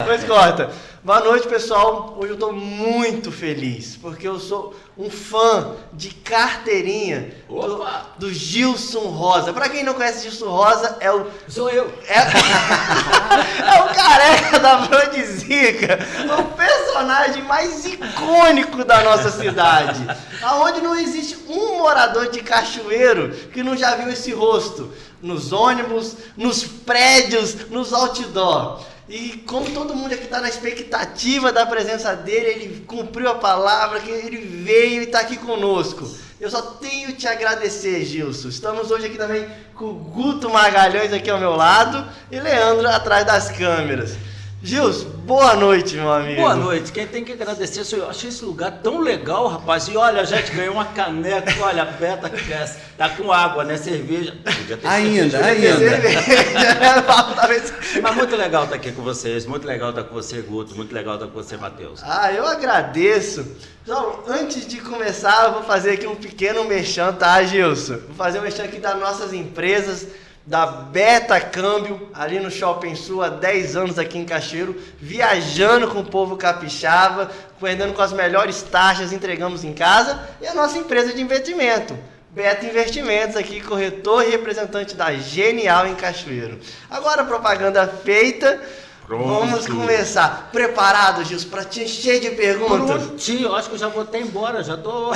Mas corta. Boa noite, pessoal. Hoje eu estou muito feliz, porque eu sou um fã de carteirinha do Gilson Rosa. Para quem não conhece Gilson Rosa, Sou eu. É o careca da Afrodisíaca, o personagem mais icônico da nossa cidade. Aonde não existe um morador de Cachoeiro que não já viu esse rosto. Nos ônibus, nos prédios, nos outdoor. E como todo mundo aqui está na expectativa da presença dele, ele cumpriu a palavra, que ele veio e está aqui conosco. Eu só tenho te agradecer, Gilson. Estamos hoje aqui também com o Guto Magalhães aqui ao meu lado e Leandro atrás das câmeras. Gilson, boa noite, meu amigo. Boa noite. Quem tem que agradecer, eu achei esse lugar tão legal, rapaz. E olha, a gente ganhou uma caneca, olha, a Beta Cast. Tá com água, né? Cerveja. Ainda. Mas muito legal estar aqui com vocês, muito legal estar com você, Guto, muito legal estar com você, Matheus. Eu agradeço. Então, antes de começar, eu vou fazer aqui um pequeno merchan, tá, Gilson? Vou fazer um merchan aqui das nossas empresas, da Beta Câmbio, ali no Shopping Sul, há 10 anos aqui em Cachoeiro, viajando com o povo capixaba, vendendo com as melhores taxas, entregamos em casa, e a nossa empresa de investimento, Beta Investimentos, aqui, corretor e representante da Genial em Cachoeiro. Agora, propaganda feita. Pronto. Vamos começar. Preparado, Gilson, para te encher de perguntas? Prontinho, eu acho que eu já vou até embora, já tô...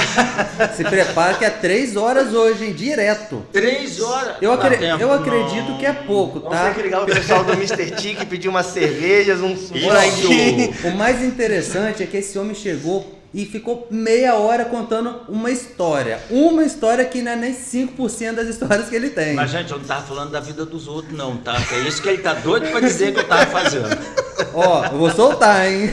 Se prepara que é 3 horas hoje, hein? Direto. 3 horas? Eu acredito que é pouco, tá? Vamos ter que ligar o pessoal do Mr. T que pediu umas cervejas, um franguinho. O mais interessante é que esse homem chegou e ficou meia hora contando uma história. Uma história que não é nem 5% das histórias que ele tem. Mas, gente, eu não tava falando da vida dos outros, não, tá? É isso que ele tá doido pra dizer que eu tava fazendo. Ó, eu vou soltar, hein?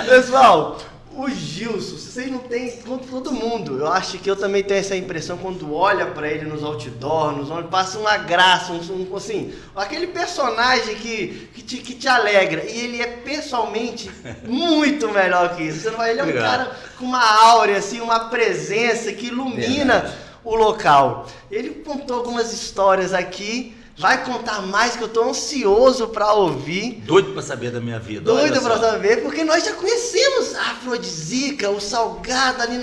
Pessoal, o Gilson, vocês não têm, como todo mundo, eu acho que eu também tenho essa impressão quando olha pra ele nos outdoors, nos ônibus, passa uma graça, assim, aquele personagem que te alegra, e ele é pessoalmente muito melhor que isso. Você não vai, ele é um cara com uma áurea, assim, uma presença que ilumina o local. Ele contou algumas histórias aqui. Vai contar mais, que eu tô ansioso pra ouvir. Doido pra saber da minha vida. Doido pra saber, porque nós já conhecemos a Afrodisíaca, o Salgado ali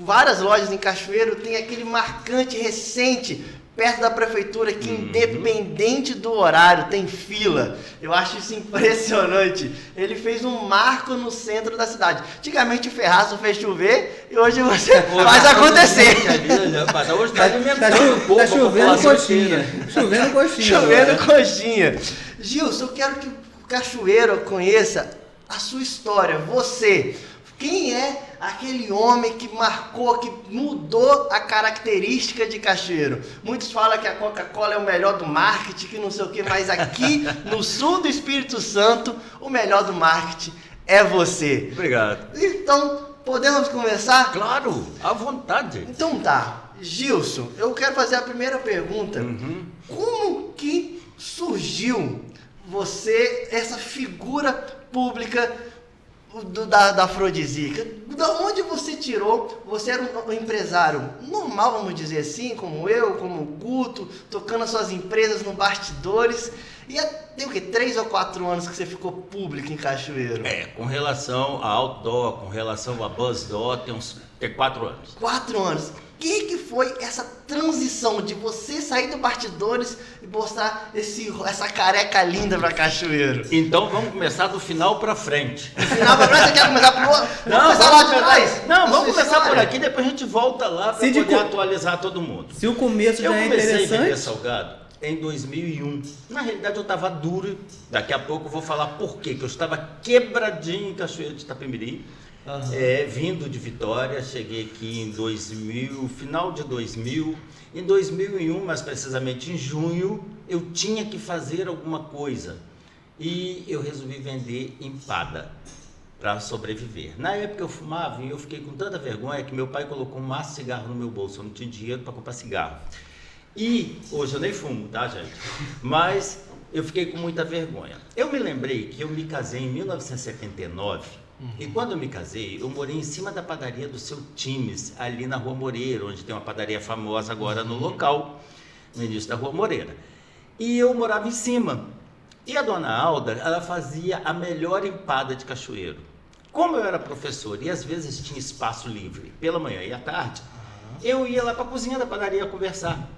várias lojas em Cachoeiro, tem aquele marcante recente, perto da prefeitura, que independente do horário, tem fila. Eu acho isso impressionante. Ele fez um marco no centro da cidade. Antigamente o Ferraço fez chover e hoje você faz acontecer. Hoje tá chovendo coxinha. Chovendo coxinha. Chovendo coxinha. Gilson, eu quero que o Cachoeiro conheça a sua história. Você, quem é aquele homem que marcou, que mudou a característica de Cachoeiro? Muitos falam que a Coca-Cola é o melhor do marketing, que não sei o que, mas aqui no sul do Espírito Santo, o melhor do marketing é você. Obrigado. Então, podemos começar? Claro, à vontade. Então tá. Gilson, eu quero fazer a primeira pergunta. Como que surgiu você, essa figura pública da Afrodisíaca? Da onde você tirou? Você era um empresário normal, vamos dizer assim, como eu, como o Guto, tocando as suas empresas no bastidores. E tem o quê? 3 ou 4 anos que você ficou público em Cachoeiro? Com relação a outdoor, com relação a buzzdoor, tem 4 anos. 4 anos. O que foi essa transição de você sair do bastidores e mostrar essa careca linda pra Cachoeiro? Então vamos começar do final pra frente. Do final pra trás? Você quer começar pro outro? Não, começar lá de trás? Não, vamos começar por aqui, depois a gente volta lá pra poder atualizar todo mundo. Se o começo já é interessante... Eu comecei a vender salgado em 2001. Na realidade eu estava duro. Daqui a pouco eu vou falar por quê. Que eu estava quebradinho em Cachoeiro de Itapemirim. Vindo de Vitória, cheguei aqui em 2000, final de 2000. Em 2001, mais precisamente em junho, eu tinha que fazer alguma coisa. E eu resolvi vender empada para sobreviver. Na época eu fumava e eu fiquei com tanta vergonha que meu pai colocou um maço de cigarro no meu bolso. Eu não tinha dinheiro para comprar cigarro. E hoje eu nem fumo, tá, gente? Mas eu fiquei com muita vergonha. Eu me lembrei que eu me casei em 1979. E quando eu me casei, eu morei em cima da padaria do Seu Times, ali na Rua Moreira, onde tem uma padaria famosa agora no local, no início da Rua Moreira. E eu morava em cima. E a dona Alda, ela fazia a melhor empada de cachoeiro. Como eu era professor e às vezes tinha espaço livre pela manhã e à tarde, eu ia lá para a cozinha da padaria conversar.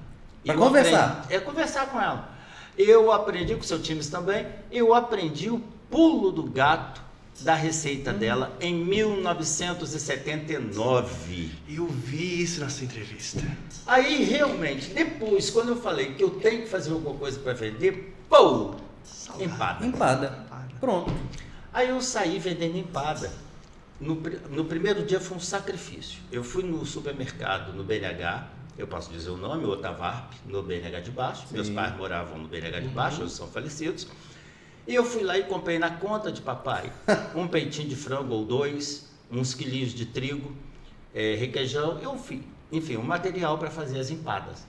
Para conversar? Conversar com ela. Eu aprendi, com seu time também, eu aprendi o pulo do gato da receita dela em 1979. Eu vi isso na sua entrevista. Aí, realmente, depois, quando eu falei que eu tenho que fazer alguma coisa para vender, pô, empada. Empada. Pronto. Aí eu saí vendendo empada. No primeiro dia foi um sacrifício. Eu fui no supermercado, no BNH, eu posso dizer o nome, Otavarp, no BNH de baixo. Sim. Meus pais moravam no BNH de baixo, hoje são falecidos. E eu fui lá e comprei na conta de papai um peitinho de frango ou 2, uns quilinhos de trigo, requeijão, enfim, um material para fazer as empadas.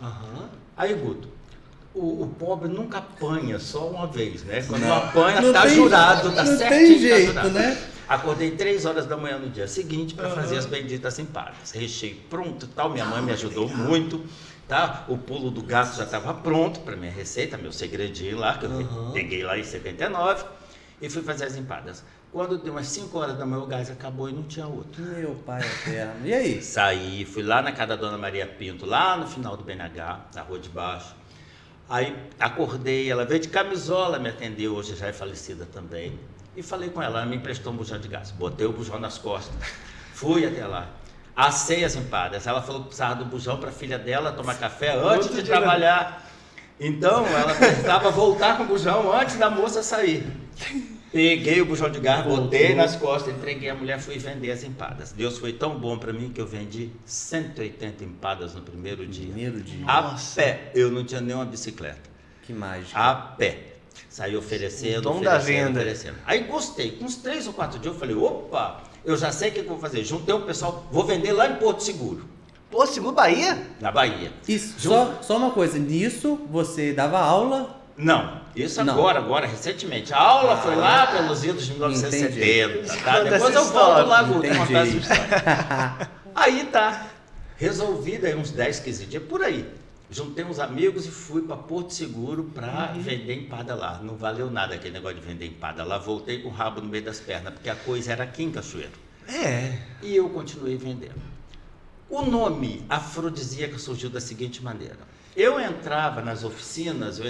Aí, Guto, o pobre nunca apanha só uma vez, né? Quando não apanha, tá jurado, tá certinho, tem jeito, tá jurado. Né? Acordei 3 horas da manhã no dia seguinte para fazer as benditas empadas. Recheio pronto e tal, minha mãe me ajudou muito. Tá? O pulo do gato já estava pronto para minha receita, meu segredinho lá, que eu peguei lá em 79 e fui fazer as empadas. Quando deu umas 5 horas da manhã, o gás acabou e não tinha outro. Meu pai eterno. E aí? Saí, fui lá na casa da dona Maria Pinto, lá no final do BNH, na rua de baixo. Aí acordei, ela veio de camisola, me atendeu, hoje já é falecida também. E falei com ela me emprestou um bujão de gás. Botei o bujão nas costas, fui até lá. Assei as empadas. Ela falou que precisava do bujão para a filha dela tomar café antes de trabalhar. Então, ela precisava voltar com o bujão antes da moça sair. Peguei o bujão de gás, botei nas costas, entreguei a mulher, fui vender as empadas. Deus foi tão bom para mim que eu vendi 180 empadas no primeiro dia. A pé. Eu não tinha nenhuma bicicleta. Que mágico. A pé. Saí oferecendo, oferecendo. Aí gostei. Com uns 3 ou 4 dias eu falei, opa, eu já sei o que eu vou fazer. Juntei o pessoal, vou vender lá em Porto Seguro. Porto Seguro, Bahia? Na Bahia. Isso, só uma coisa, nisso você dava aula? Não, isso agora, recentemente. A aula foi lá pelos idos de 1970, tá? Depois eu volto lá, Guto, contar essa história. Aí tá, resolvido aí uns 10, 15 dias, por aí. Juntei uns amigos e fui para Porto Seguro para vender empada lá. Não valeu nada aquele negócio de vender empada lá. Voltei com o rabo no meio das pernas, porque a coisa era aqui em Cachoeiro. E eu continuei vendendo. O nome afrodisíaco surgiu da seguinte maneira. Eu entrava nas oficinas,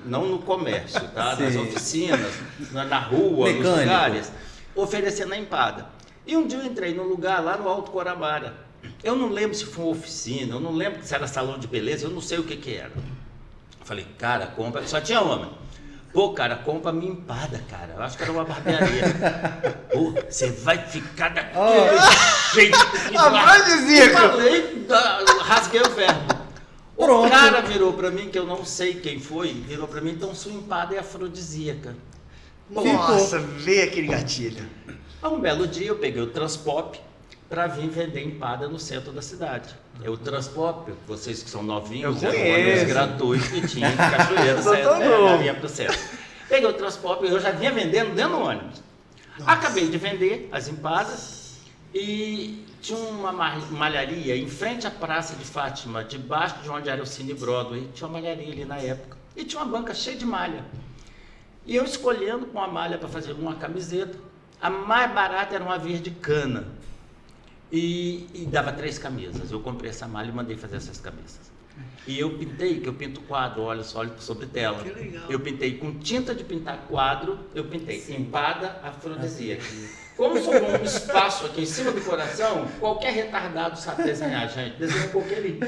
não no comércio, tá? Nas oficinas, na rua, Mecânico. Nos lugares, oferecendo a empada. E um dia eu entrei num lugar lá no Alto Coramara. Eu não lembro se foi uma oficina, eu não lembro se era salão de beleza, eu não sei o que era. Falei, cara, compra, só tinha homem. Pô, cara, compra minha empada, cara. Eu acho que era uma barbearia. Pô, você vai ficar daquele jeito. Afrodisíaco. Falei, rasguei o verbo. Pronto. O cara virou pra mim, que eu não sei quem foi, virou pra mim, então sua empada é afrodisíaca. Nossa, veio aquele gatilho. Um belo dia eu peguei o Transpop para vir vender empada no centro da cidade. O Transpop, vocês que são novinhos, era um ônibus gratuito que tinha de Cachoeiro, vinha pro centro. Peguei o Transpop, eu já vinha vendendo dentro do ônibus. Acabei de vender as empadas e tinha uma malharia em frente à Praça de Fátima, debaixo de onde era o Cine Broadway. Tinha uma malharia ali na época. E tinha uma banca cheia de malha. E eu escolhendo com a malha para fazer uma camiseta. A mais barata era uma verde cana. E dava 3 camisas. Eu comprei essa malha e mandei fazer essas camisas. E eu pintei, que eu pinto quadro, óleo sólido sobre tela. Que legal. Eu pintei com tinta de pintar quadro, eu pintei empada afrodisíaca. Como sobrou um espaço aqui em cima do coração, qualquer retardado sabe desenhar, gente. Desenha um coqueirinho.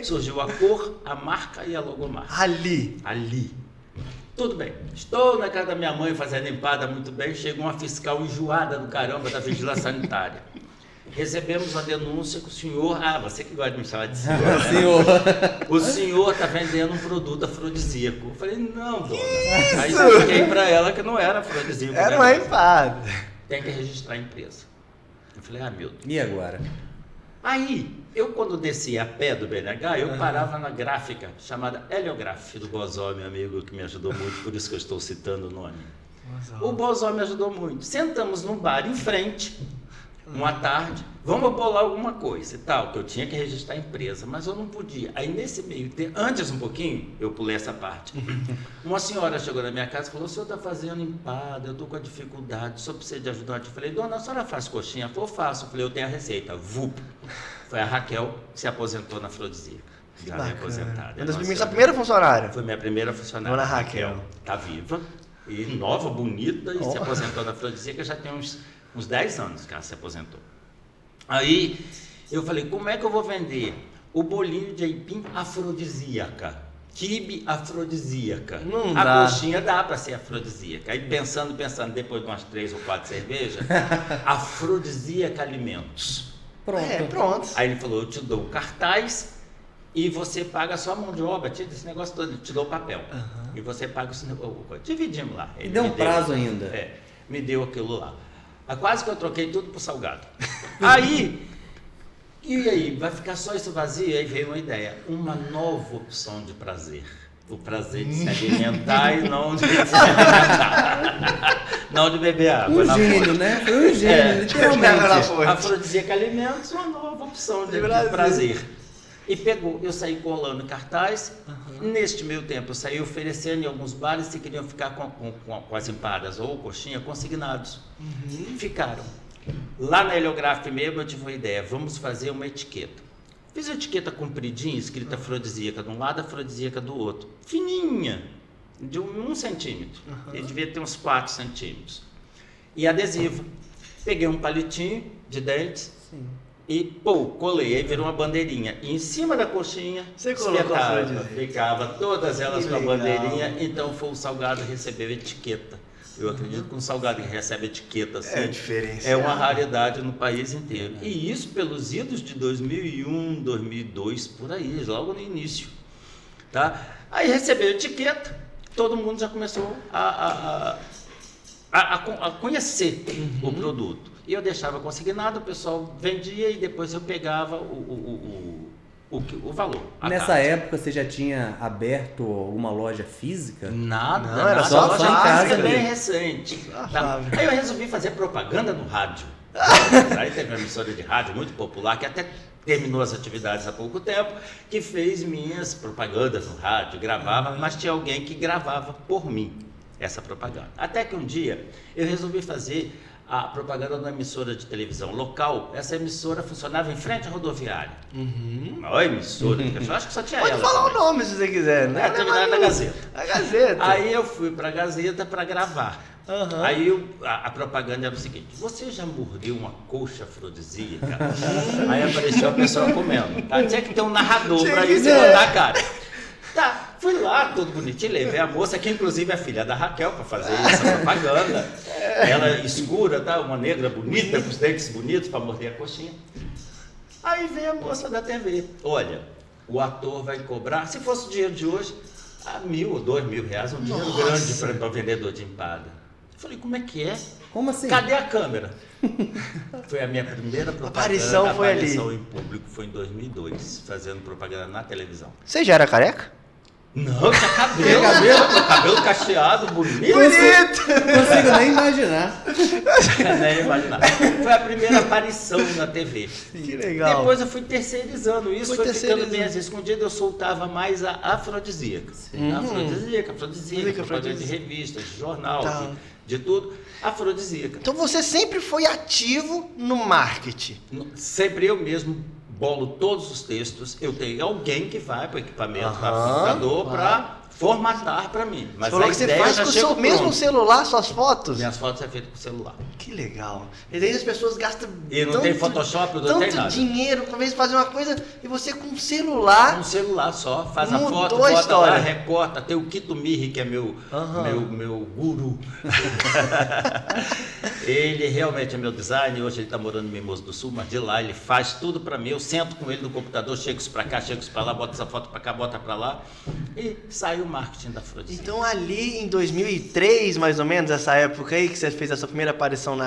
Surgiu a cor, a marca e a logomarca. Ali. Tudo bem. Estou na casa da minha mãe fazendo empada muito bem. Chega uma fiscal enjoada do caramba da vigilância sanitária. Recebemos uma denúncia que o senhor... você que gosta de me chamar de senhor, né? Senhor. O senhor está vendendo um produto afrodisíaco. Eu falei, não, dona. Aí expliquei para ela que não era afrodisíaco. Era uma empada. Tem que registrar a empresa. Eu falei, meu Deus. E agora? Aí, eu quando descia a pé do BNH, eu parava na gráfica chamada Heliograph, do Bozó, meu amigo, que me ajudou muito, por isso que eu estou citando o nome. O Bozó me ajudou muito. Sentamos num bar em frente, Uma tarde, vamos bolar alguma coisa e tal, que eu tinha que registrar a empresa, mas eu não podia. Aí nesse meio tempo, antes um pouquinho, eu pulei essa parte. Uma senhora chegou na minha casa e falou, o senhor está fazendo empada, eu estou com a dificuldade, o senhor precisa de ajudante? Eu falei, dona, a senhora faz coxinha? Ela falou, faço. Eu falei, eu tenho a receita. Vup. Foi a Raquel que se aposentou na Afrodisíaca. Já é aposentada. Sua primeira funcionária? Foi minha primeira funcionária. Dona Raquel. Está viva, e nova, bonita, e se aposentou na Afrodisíaca, já tem uns 10 anos que ela se aposentou. Aí eu falei, como é que eu vou vender o bolinho de aipim afrodisíaca? Quibe afrodisíaca. Não a dá. coxinha dá para ser afrodisíaca. Aí pensando, depois de umas 3 ou 4 cervejas, afrodisíaca alimentos. Pronto. Pronto. Aí ele falou, eu te dou o cartaz e você paga a sua mão de obra, tira esse negócio todo, eu te dou o papel. E você paga esse negócio. Dividimos lá. E deu um prazo ainda. Me deu aquilo lá. Quase que eu troquei tudo por salgado. Aí, e aí, vai ficar só isso vazio? Aí veio uma ideia, uma nova opção de prazer. O prazer de se alimentar e não de se alimentar. Não de beber água. Um gênio, né? Foi um gênio, literalmente. Afrodisíaca alimentos, uma nova opção de prazer. E pegou, eu saí colando cartaz, neste meio tempo eu saí oferecendo em alguns bares se queriam ficar com as empadas ou coxinha consignados. Ficaram. Lá na Heliográfica mesmo eu tive uma ideia, vamos fazer uma etiqueta. Fiz uma etiqueta compridinha, escrita afrodisíaca de um lado, afrodisíaca do outro. Fininha, de 1 centímetro. Ele devia ter uns 4 centímetros. E adesivo. Peguei um palitinho de dentes. Sim. E, colei, aí virou uma bandeirinha. E em cima da coxinha, você colocou a afrodisíaca. Ficava todas elas Que com a legal. bandeirinha, então foi o salgado que recebeu etiqueta. Eu acredito que um salgado que recebe etiqueta assim, É diferenciado. é uma raridade no país inteiro. E isso pelos idos de 2001, 2002, por aí, logo no início. Tá? Aí recebeu etiqueta, todo mundo já começou a conhecer o produto. E eu deixava consignado, o pessoal vendia e depois eu pegava o valor. Nessa época você já tinha aberto alguma loja física? Nada, Não, era nada. só A loja em casa física bem mesmo. recente. Ah, Tá? Flávio. Aí eu resolvi fazer propaganda no rádio. Aí teve uma emissora de rádio muito popular que até terminou as atividades há pouco tempo, que fez minhas propagandas no rádio, gravava, mas tinha alguém que gravava por mim essa propaganda. Até que um dia eu resolvi fazer a propaganda de uma emissora de televisão local. Essa emissora funcionava em frente à rodoviária. Uma emissora, eu acho que só tinha Pode ela. falar também. o nome se você quiser, né? É, a atividade da Gazeta. A Gazeta. Aí eu fui para a Gazeta para gravar. Aí a propaganda era o seguinte: você já mordeu uma coxa afrodisíaca? Aí apareceu a pessoa comendo. Tá? Tinha que ter um narrador Tinha para que isso ter. botar a cara. Tá, fui lá, todo bonitinho, levei a moça, que inclusive é filha da Raquel, para fazer essa propaganda. Ela escura, tá? Uma negra bonita, com os dentes bonitos para morder a coxinha. Aí vem a moça da TV. Olha, o ator vai cobrar, se fosse o dinheiro de hoje, R$1.000 ou R$2.000, um dinheiro grande para vendedor de empada. Eu falei, como é que é? Como assim? Cadê a câmera? Foi a minha primeira propaganda. Aparição foi ali. Aparição em público foi em 2002, fazendo propaganda na televisão. Você já era careca? Não, tinha cabelo. Cabelo cacheado, bonito. Não consigo nem imaginar. Nem imaginar. Foi a primeira aparição na TV. Que legal. Depois eu fui terceirizando isso, Foi foi ficando terceirizando. bem assim, escondido, eu soltava mais a afrodisíaca. Afrodisíaca, propaganda de revista, de jornal, Tá. de tudo. Afrodisíaca. Então você sempre foi ativo no marketing. Sempre eu mesmo bolo todos os textos, eu tenho alguém que vai para o equipamento, para o Aham, computador, claro. para formatar para mim. Mas Você falou a que você ideia faz já com o chega seu mesmo pronto. celular suas fotos? Minhas fotos é feito com celular. Que legal. E daí as pessoas gastam E não tem Photoshop, não tem tanto nada. dinheiro para vez fazer uma coisa e você com um celular. Um celular só, faz a Mudou foto, a bota história. lá, recorta. Tem o Kito Mirri, que é meu guru. Ele realmente é meu designer. Hoje ele está morando em Mimoso do Sul, mas de lá ele faz tudo para mim. Eu sento com ele no computador, chego isso para cá, chego isso para lá, boto essa foto para cá, bota para lá. E sai o marketing da Afrodisíaca. Então ali em 2003, mais ou menos, essa época aí que você fez a sua primeira aparição na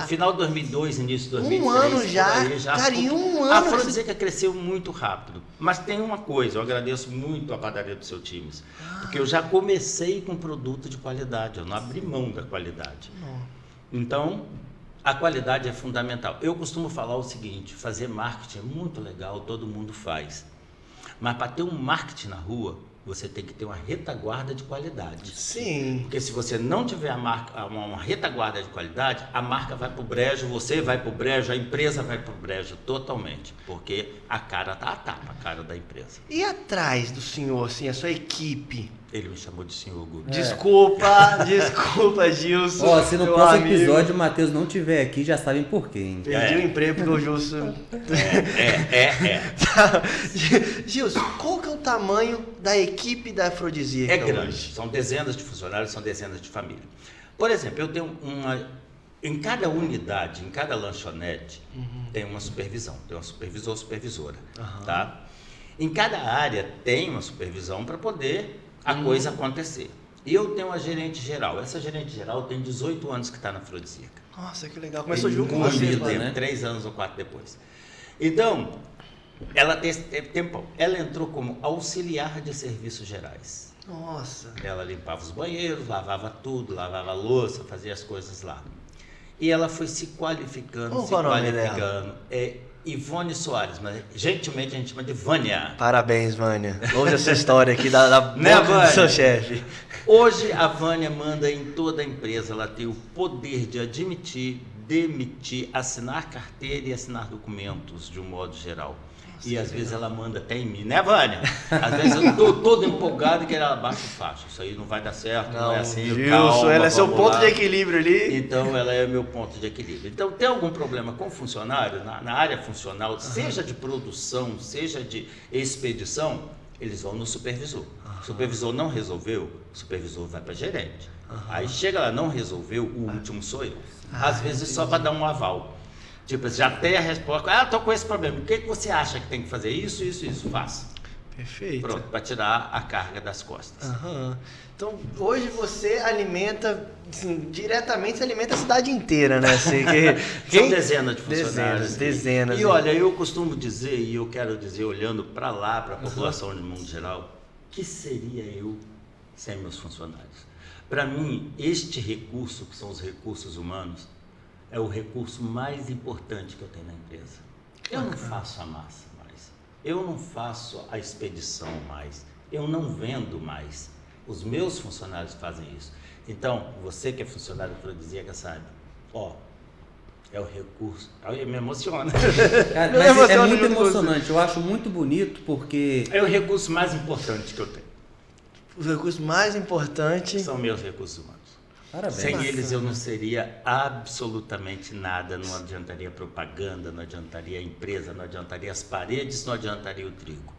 Final de 2002, início de 2003. ano já? por aí, Cara, em um A ano Afrodisíaca cresceu muito rápido. Mas tem uma coisa, eu agradeço muito a padaria do seu Times. Porque eu já comecei com produto de qualidade, eu não abri mão da qualidade. Então, A qualidade é fundamental. Eu costumo falar o seguinte, fazer marketing é muito legal, todo mundo faz. Mas para ter um marketing na rua, você tem que ter uma retaguarda de qualidade. Sim. Porque se você não tiver uma retaguarda de qualidade, a marca vai para o brejo, você vai para o brejo, a empresa vai para o brejo totalmente. Porque a cara está a tapa, a cara da empresa. E atrás do senhor, assim, a sua equipe? Ele me chamou de senhor Guto. Desculpa, Gilson. Ó, se no meu próximo amigo. episódio o Matheus não tiver aqui, já sabem por quê, hein? Perdi o emprego porque o Gilson... Gilson, qual que é o tamanho da equipe da Afrodisíaca É grande, hoje? são dezenas de funcionários, são dezenas de famílias. Por exemplo, eu tenho em cada unidade, em cada lanchonete, tem uma supervisão, tem uma supervisor ou supervisora, tá? Em cada área tem uma supervisão para poder a coisa acontecer. E eu tenho uma gerente geral, essa gerente geral tem 18 anos que está na Afrodisíaca. Nossa, que legal. Começou junto com muito você, tempo, mano. né? 3 anos ou 4 depois. Então, ela teve tempo. Ela entrou como auxiliar de serviços gerais. Nossa. Ela limpava os banheiros, lavava tudo, lavava a louça, fazia as coisas lá. E ela foi se qualificando, Qual se o nome qualificando. É Ivone Soares, mas gentilmente a gente chama de Vânia. Parabéns, Vânia. Ouve essa história aqui da Né, boca do Vânia? seu chefe. Hoje a Vânia manda em toda a empresa, ela tem o poder de admitir, demitir, assinar carteira e assinar documentos de um modo geral. E às vezes ela manda até em mim, né, Vânia? Às vezes eu tô todo empolgado e quero ela baixa o facho. Isso aí não vai dar certo, não é assim. Gilson, calma, ela é seu vamos ponto lá. de equilíbrio ali. Então ela é meu ponto de equilíbrio. Então tem algum problema com funcionário na área funcional, seja de produção, seja de expedição, eles vão no supervisor. O supervisor não resolveu, o supervisor vai para gerente. Aí chega lá, não resolveu, o último sou eu. Às vezes só para dar um aval. Tipo, já tem a resposta, estou com esse problema, o que você acha que tem que fazer? Isso, faça. Perfeito. Pronto, para tirar a carga das costas. Então, hoje você alimenta, assim, diretamente você alimenta a cidade inteira, né? Assim, São dezenas de funcionários. Dezenas. E olha, eu costumo dizer, e eu quero dizer, olhando para lá, para a população de mundo geral, que seria eu sem meus funcionários? Para mim, este recurso, que são os recursos humanos, é o recurso mais importante que eu tenho na empresa. Eu não faço a massa mais, eu não faço a expedição mais, eu não vendo mais. Os meus funcionários fazem isso. Então, você que é funcionário Afrodisíaca sabe, é o recurso. Me emociona. Cara, Eu mas é emociono muito junto com emocionante, eu acho muito bonito porque... É o recurso mais importante que eu tenho. Os recursos mais importantes. São meus recursos humanos. Parabéns. Sem eles eu não seria absolutamente nada, não adiantaria propaganda, não adiantaria a empresa, não adiantaria as paredes, não adiantaria o trigo.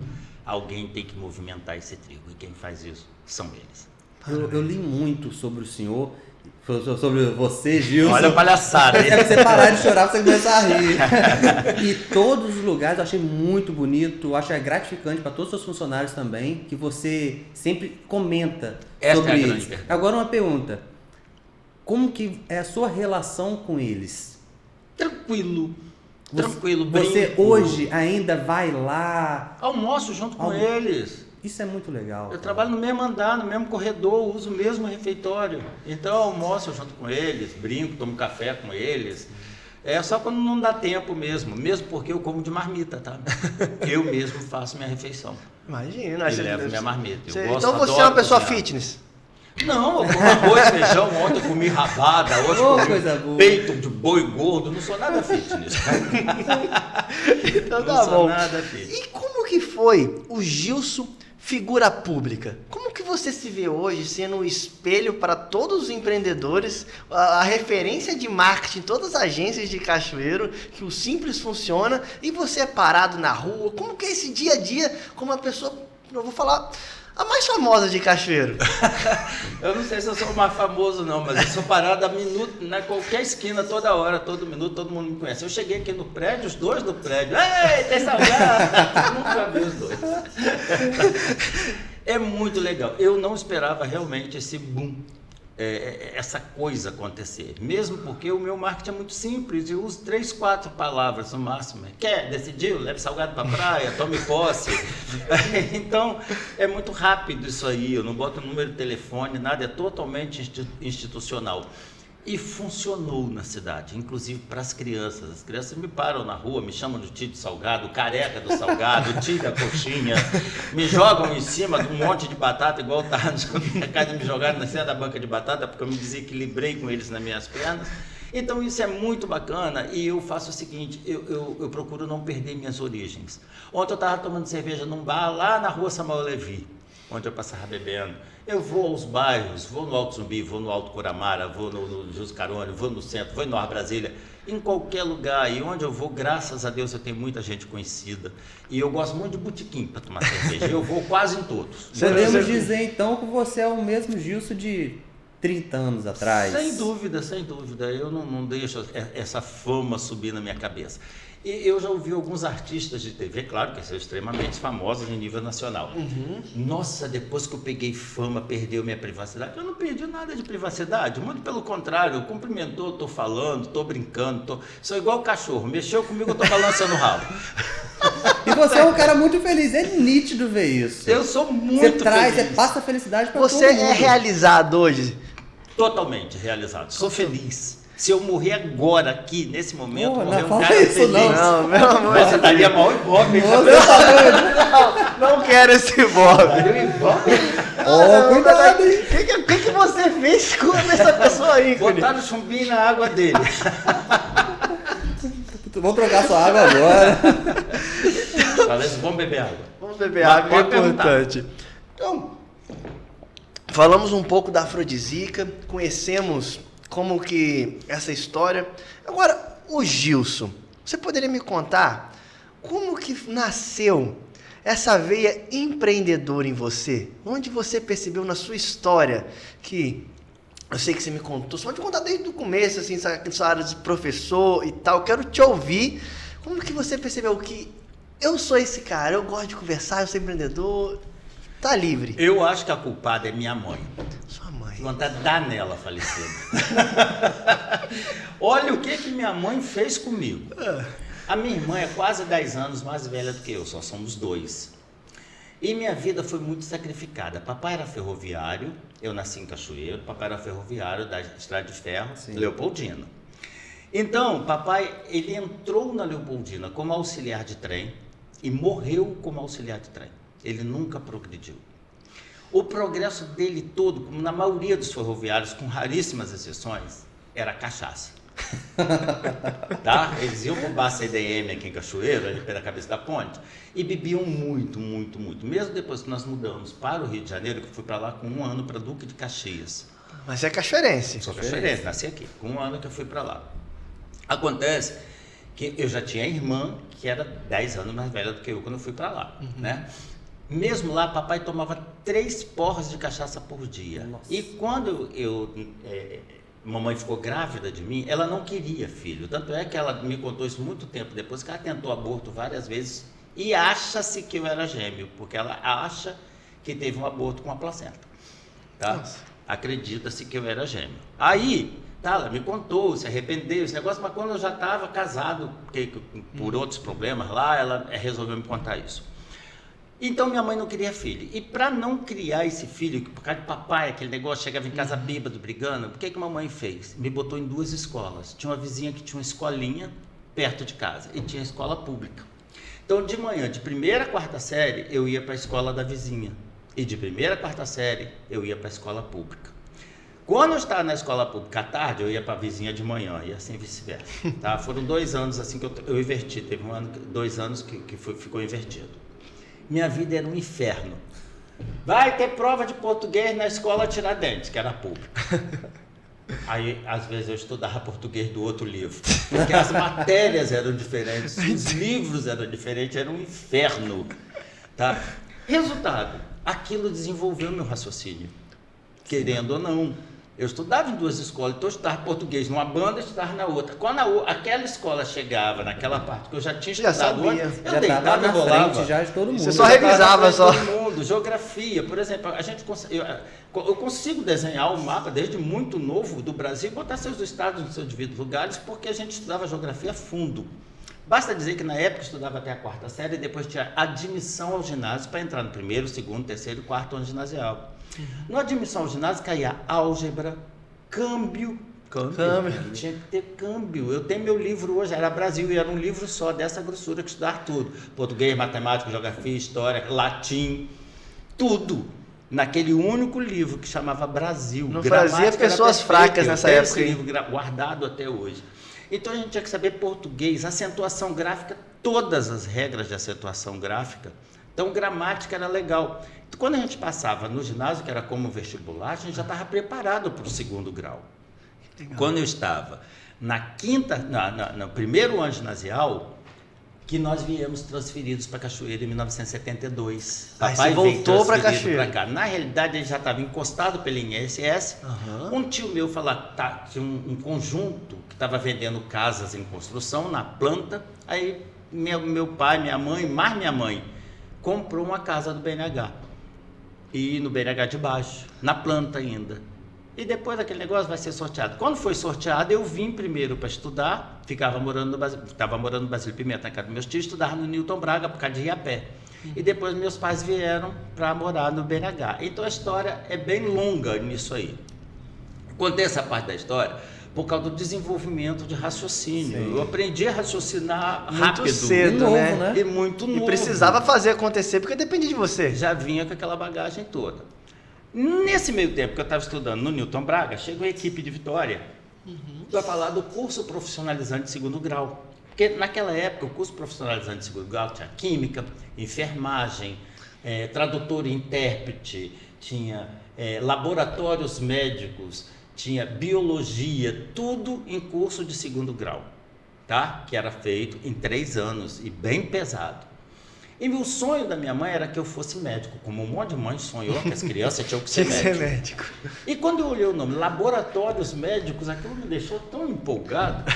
Alguém tem que movimentar esse trigo e quem faz isso são eles. Eu li muito sobre o senhor, sobre você, Gilson. Olha a palhaçada, hein? É pra você parar de chorar, pra você começar a rir. E todos os lugares eu achei muito bonito, eu acho gratificante para todos os seus funcionários também, que você sempre comenta Esta sobre é a grande eles. verdade. Agora uma pergunta, como que é a sua relação com eles? Tranquilo, Você brinco. hoje ainda vai lá? Almoço junto com eles. Isso é muito legal. Eu cara. trabalho no mesmo andar, no mesmo corredor, uso o mesmo refeitório. Então eu almoço junto com eles, brinco, tomo café com eles. É só quando não dá tempo mesmo porque eu como de marmita, tá? Eu mesmo faço minha refeição. Imagina. E levo minha marmita. Eu Então gosto, você é adoro uma pessoa cozinhar. fitness. Não, eu como arroz, feijão, ontem eu comi rabada, hoje eu comi coisa boa. peito de boi gordo, não sou nada fitness. Então Não tá sou bom. nada fitness. E como que foi o Gilson figura pública? Como que você se vê hoje sendo um espelho para todos os empreendedores, a referência de marketing em todas as agências de Cachoeiro, que o simples funciona, e você é parado na rua? Como que é esse dia a dia como uma pessoa, eu vou falar, a mais famosa de Cachoeiro? Eu não sei se eu sou o mais famoso não, mas eu sou parado a minuto, na qualquer esquina, toda hora, todo minuto, todo mundo me conhece. Eu cheguei aqui no prédio, os dois no prédio. Ei, tem salgado! Nunca vi os dois. É muito legal. Eu não esperava realmente esse boom, essa coisa acontecer. Mesmo porque o meu marketing é muito simples, eu uso 3, 4 palavras no máximo. Quer? Decidiu? Leve salgado para praia, tome posse. Então, é muito rápido isso aí. Eu não boto número de telefone, nada, é totalmente institucional. E funcionou na cidade, inclusive para as crianças. As crianças me param na rua, me chamam de tio do salgado, careca do salgado, tio da coxinha, me jogam em cima de um monte de batata, igual tá na minha casa, me jogaram na cima da banca de batata, porque eu me desequilibrei com eles nas minhas pernas. Então isso é muito bacana e eu faço o seguinte, eu procuro não perder minhas origens. Ontem eu estava tomando cerveja num bar lá na rua Samuel Levi, onde eu passava bebendo. Eu vou aos bairros, vou no Alto Zumbi, vou no Alto Curamara, vou no Jus Carone, vou no centro, vou em Nova Brasília, em qualquer lugar. E onde eu vou, graças a Deus, eu tenho muita gente conhecida. E eu gosto muito de botequim para tomar cerveja. Eu vou quase em todos. Podemos dizer então que você é o mesmo Gilson de 30 anos atrás? Sem dúvida, sem dúvida. Eu não deixo essa fama subir na minha cabeça. E eu já ouvi alguns artistas de TV, claro que são extremamente famosos em nível nacional. Nossa, depois que eu peguei fama, perdeu minha privacidade. Eu não perdi nada de privacidade, muito pelo contrário. Eu cumprimentou, estou falando, estou brincando. Sou igual cachorro, mexeu comigo, eu estou balançando o rabo. E você é um cara muito feliz, é nítido ver isso. Eu sou muito feliz. Você passa felicidade para todo mundo. Você é realizado hoje? Totalmente realizado, sou feliz. Se eu morrer agora, aqui, nesse momento, morrer um fala cara isso, feliz. não, meu amor. Você estaria mal em Bob. Não quero esse Bob. Cuidado, hein? O que você fez com essa pessoa aí, Botaram chumbinho na água dele. Vamos trocar sua água agora. Fala isso, vamos beber água. Vamos beber água, que é Pode perguntar. importante. Então, falamos um pouco da afrodisíaca, conhecemos como que essa história. Agora, o Gilson, você poderia me contar como que nasceu essa veia empreendedora em você? Onde você percebeu na sua história que... Eu sei que você me contou, você pode contar desde o começo, assim, sua área de professor e tal. Eu quero te ouvir. Como que você percebeu que eu sou esse cara, eu gosto de conversar, eu sou empreendedor? Tá livre. Eu acho que a culpada é minha mãe. Sua mãe. Vontade de dar nela, falecida. Olha o que minha mãe fez comigo. A minha irmã é quase 10 anos mais velha do que eu, só somos 2. E minha vida foi muito sacrificada. Papai era ferroviário, eu nasci em Cachoeiro, papai era ferroviário da Estrada de Ferro, Leopoldina. Então, papai, ele entrou na Leopoldina como auxiliar de trem e morreu como auxiliar de trem. Ele nunca progrediu. O progresso dele todo, como na maioria dos ferroviários, com raríssimas exceções, era cachaça. Tá? Eles iam pro bar CDM aqui em Cachoeiro, ali pela cabeça da ponte, e bebiam muito, muito, muito. Mesmo depois que nós mudamos para o Rio de Janeiro, que eu fui para lá com 1 ano para Duque de Caxias. Mas é cachoeirense. Sou cachoeirense, nasci aqui, com 1 ano que eu fui para lá. Acontece que eu já tinha irmã que era 10 anos mais velha do que eu quando eu fui para lá, né? Mesmo lá, papai tomava 3 porras de cachaça por dia. Nossa. E quando mamãe ficou grávida de mim, ela não queria filho. Tanto é que ela me contou isso muito tempo depois, que ela tentou aborto várias vezes e acha-se que eu era gêmeo, porque ela acha que teve um aborto com a placenta. Tá? Acredita-se que eu era gêmeo. Aí, tá, ela me contou, se arrependeu, esse negócio, mas quando eu já estava casado, porque por outros problemas lá, ela resolveu me contar isso. Então minha mãe não queria filho. E para não criar esse filho, por causa de papai, aquele negócio, chegava em casa bêbado, brigando, o que a mamãe fez? Me botou em 2 escolas. Tinha uma vizinha que tinha uma escolinha perto de casa e tinha escola pública. Então de manhã, de 1ª a 4ª série, eu ia para a escola da vizinha. E de 1ª a 4ª série, eu ia para a escola pública. Quando eu estava na escola pública à tarde, eu ia para a vizinha de manhã, e assim vice-versa. Tá? Foram 2 anos assim que eu inverti. Teve 2 anos que ficou invertido. Minha vida era um inferno. Vai ter prova de português na escola Tiradentes, que era pública. Aí, às vezes, eu estudava português do outro livro, porque as matérias eram diferentes, os livros eram diferentes, era um inferno. Tá? Resultado, aquilo desenvolveu meu raciocínio, querendo ou não. Eu estudava em 2 escolas, então eu estudava português numa banda e estudava na outra. Quando aquela escola chegava naquela parte que eu já tinha estudado antes, eu deitava e rolava. Já de todo mundo. Você só revisava só. Todo mundo. Geografia, por exemplo, eu consigo desenhar o mapa desde muito novo do Brasil e botar seus estados nos seus devidos lugares, porque a gente estudava geografia a fundo. Basta dizer que na época eu estudava até a 4ª série e depois tinha admissão ao ginásio para entrar no 1º, 2º, 3º e 4º ano ginasial. Na admissão ao ginásio caía álgebra, câmbio, Câmbio. Tinha que ter câmbio. Eu tenho meu livro hoje, era Brasil, e era um livro só, dessa grossura, que estudava tudo. Português, matemática, geografia, história, latim, tudo. Naquele único livro que chamava Brasil. Não Gramática fazia pessoas era fracas perfeita. nessa Eu tenho época, esse hein? livro guardado até hoje. Então a gente tinha que saber português, acentuação gráfica, todas as regras de acentuação gráfica. Então gramática era legal. Então, quando a gente passava no ginásio, que era como vestibular, a gente já estava preparado para o 2º grau. Quando eu estava no primeiro ano ginasial, que nós viemos transferidos para Cachoeira em 1972. Aí Papai você voltou para transferido Cachoeira. pra cá. Na realidade, ele já estava encostado pela INSS. Aham. Um tio meu falou, tinha um conjunto que estava vendendo casas em construção na planta. Aí meu pai, minha mãe, mais minha mãe, comprou uma casa do BNH. E no BNH de baixo, na planta ainda. E depois aquele negócio vai ser sorteado. Quando foi sorteado, eu vim primeiro para estudar, estava morando no Basílio Pimenta, na casa dos meus tios, estudava no Newton Braga, por causa de ir a pé. E depois meus pais vieram para morar no BNH. Então a história é bem longa nisso aí. Contei essa parte da história por causa do desenvolvimento de raciocínio. Sim. Eu aprendi a raciocinar Muito rápido. cedo, novo, né? E muito novo. E precisava fazer acontecer, porque dependia de você. Já vinha com aquela bagagem toda. Nesse meio tempo que eu estava estudando no Newton Braga, chegou a equipe de Vitória para falar do curso profissionalizante de 2º grau. Porque naquela época o curso profissionalizante de 2º grau tinha química, enfermagem, tradutor e intérprete, tinha laboratórios médicos, tinha biologia, tudo em curso de 2º grau, tá? Que era feito em 3 anos e bem pesado. E o sonho da minha mãe era que eu fosse médico, como um monte de mãe sonhou que as crianças tinham que ser Tinha que ser médico. médico. E quando eu olhei o nome, Laboratórios Médicos, aquilo me deixou tão empolgado.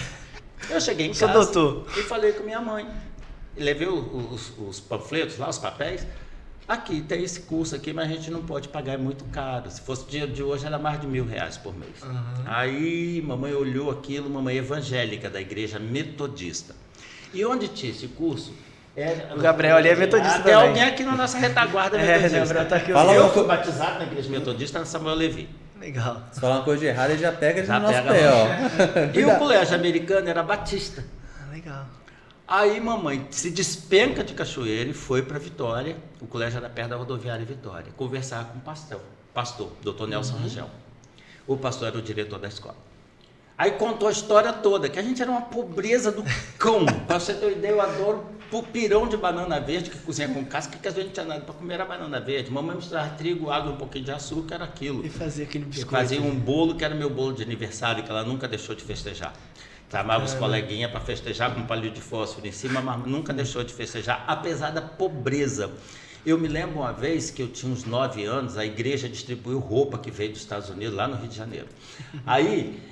Eu cheguei em Sou casa doutor. e falei com minha mãe. Levei os panfletos lá, os papéis. Aqui, tem esse curso aqui, mas a gente não pode pagar, é muito caro. Se fosse o dia de hoje, era mais de R$1.000 por mês. Aí, mamãe olhou aquilo, mamãe evangélica da igreja metodista. E onde tinha esse curso? O Gabriel ali é metodista Até também. alguém aqui na nossa retaguarda é metodista. Gabriel tá aqui. Fala Eu uma fui co- batizado na igreja metodista na Samuel Levi. Legal. Se falar uma coisa de errado, ele já pega Já no nosso pega pé, a ó. E o colégio americano era batista. Legal. Aí mamãe se despenca de Cachoeira e foi para Vitória, o colégio era perto da rodoviária Vitória, conversar com o pastor, Dr. Nelson Rangel. O pastor era o diretor da escola. Aí contou a história toda, que a gente era uma pobreza do cão. Para você ter uma ideia, eu adoro pirão de banana verde, que cozinha com casca, que às vezes não tinha nada para comer, era banana verde. Mamãe misturava trigo, água, um pouquinho de açúcar, era aquilo. E fazia aquele Eu biscoito. fazia um bolo que era meu bolo de aniversário, que ela nunca deixou de festejar. Chamava os coleguinhas para festejar com um palito de fósforo em cima, mas nunca deixou de festejar, apesar da pobreza. Eu me lembro uma vez que eu tinha uns 9 anos, a igreja distribuiu roupa que veio dos Estados Unidos, lá no Rio de Janeiro. Aí,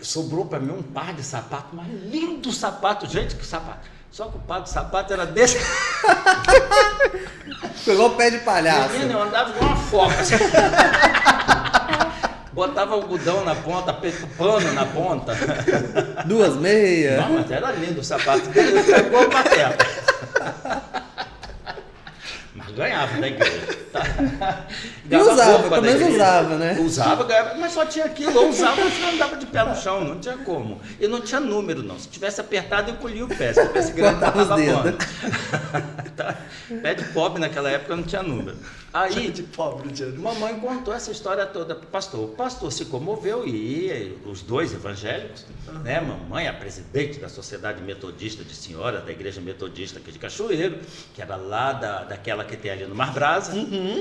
sobrou para mim um par de sapatos, mas lindo sapato, gente, que sapato. Só que o par de sapato era desse. Pegou o pé de palhaço. Menino, eu andava igual uma foca. Botava algodão na ponta, pano na ponta. 2 meias. Não, mas era lindo o sapato dele, igual o Pateta. Mas ganhava da igreja. Tá? E usava, roupa pelo da menos igreja. usava, né? Usava, ganhava, mas só tinha aquilo. Ou usava, mas não andava de pé no chão, não tinha como. E não tinha número, não. Se tivesse apertado, eu colhia o pé. Se tivesse grande, Cortava os tava dedos. bom. Tá? Pé de pobre naquela época não tinha número. Aí, De pobre, Diego. mamãe contou essa história toda para o pastor. O pastor se comoveu e os dois evangélicos, né? Mamãe, a presidente da Sociedade Metodista de Senhoras, da Igreja Metodista aqui de Cachoeiro, que era lá daquela que tem ali no Mar Brasa.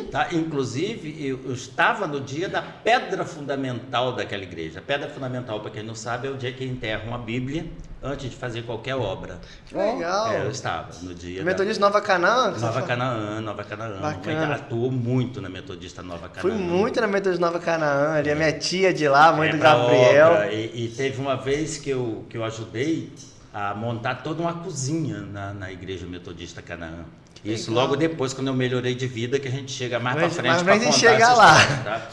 Tá? Inclusive, eu estava no dia da pedra fundamental daquela igreja. A pedra fundamental, para quem não sabe, é o dia que enterram a Bíblia antes de fazer qualquer obra. Que legal. Eu estava no dia Metodista Nova Canaã? que você Nova fala? Canaã, Nova Canaã. Bacana. Mamãe atuou muito na Metodista Nova Canaã. Fui muito na Metodista Nova Canaã, ali a minha tia de lá, mãe do pra Gabriel. obra. E teve uma vez que eu ajudei a montar toda uma cozinha na Igreja Metodista Canaã. Isso legal. logo depois, quando eu melhorei de vida, que a gente chega mais para Mas- frente mas para a gente contar chega essa lá. história, tá?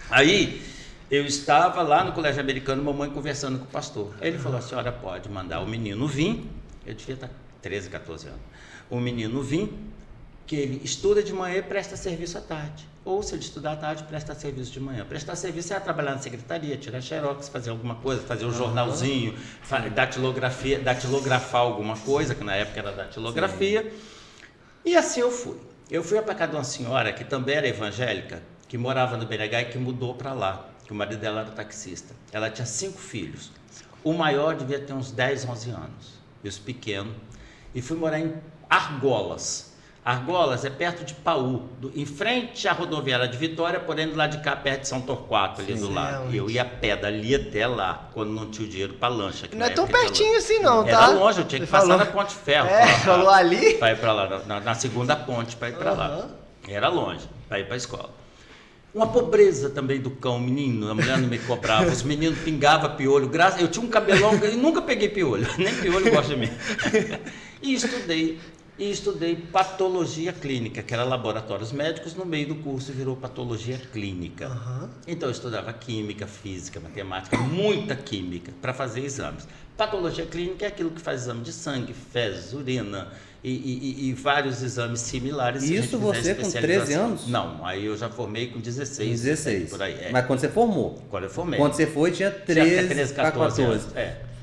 Aí, eu estava lá no colégio americano, mamãe conversando com o pastor. Aí ele falou, a senhora pode mandar o menino vir, eu devia estar 13, 14 anos, o menino vir que ele estuda de manhã e presta serviço à tarde. Ou se ele estudar à tarde, presta serviço de manhã. Prestar serviço é trabalhar na secretaria, tirar xerox, fazer alguma coisa, fazer um jornalzinho, datilografar alguma coisa, que na época era datilografia. Sim. E assim eu fui. Eu fui para casa de uma senhora que também era evangélica, que morava no BNH e que mudou para lá, que o marido dela era taxista. Ela tinha 5 filhos. O maior devia ter uns 10, 11 anos, e os pequenos. E fui morar em Argolas. Argolas é perto de Paú, em frente à rodoviária de Vitória, porém do lado de cá, perto de São Torquato, ali do lado. E eu ia a pé dali até lá, quando não tinha o dinheiro para lancha. Não é tão pertinho assim não, tá? Era longe, eu tinha que passar na Ponte Ferro. Falou ali? Para ir para lá, na segunda ponte, para ir para lá. Era longe, para ir para a escola. Uma pobreza também do cão, menino, a mulher não me cobrava, os meninos pingavam piolho, eu tinha um cabelão, e nunca peguei piolho, nem piolho gosta de mim. E estudei patologia clínica, que era laboratórios médicos, no meio do curso virou patologia clínica. Então eu estudava química, física, matemática, muita química, para fazer exames. Patologia clínica é aquilo que faz exame de sangue, fezes, urina e vários exames similares. Isso você com 13 anos? Não, aí eu já formei com 16. 16. Por aí, Mas quando você formou? Quando eu formei. Quando você foi, tinha 13 para 14 anos.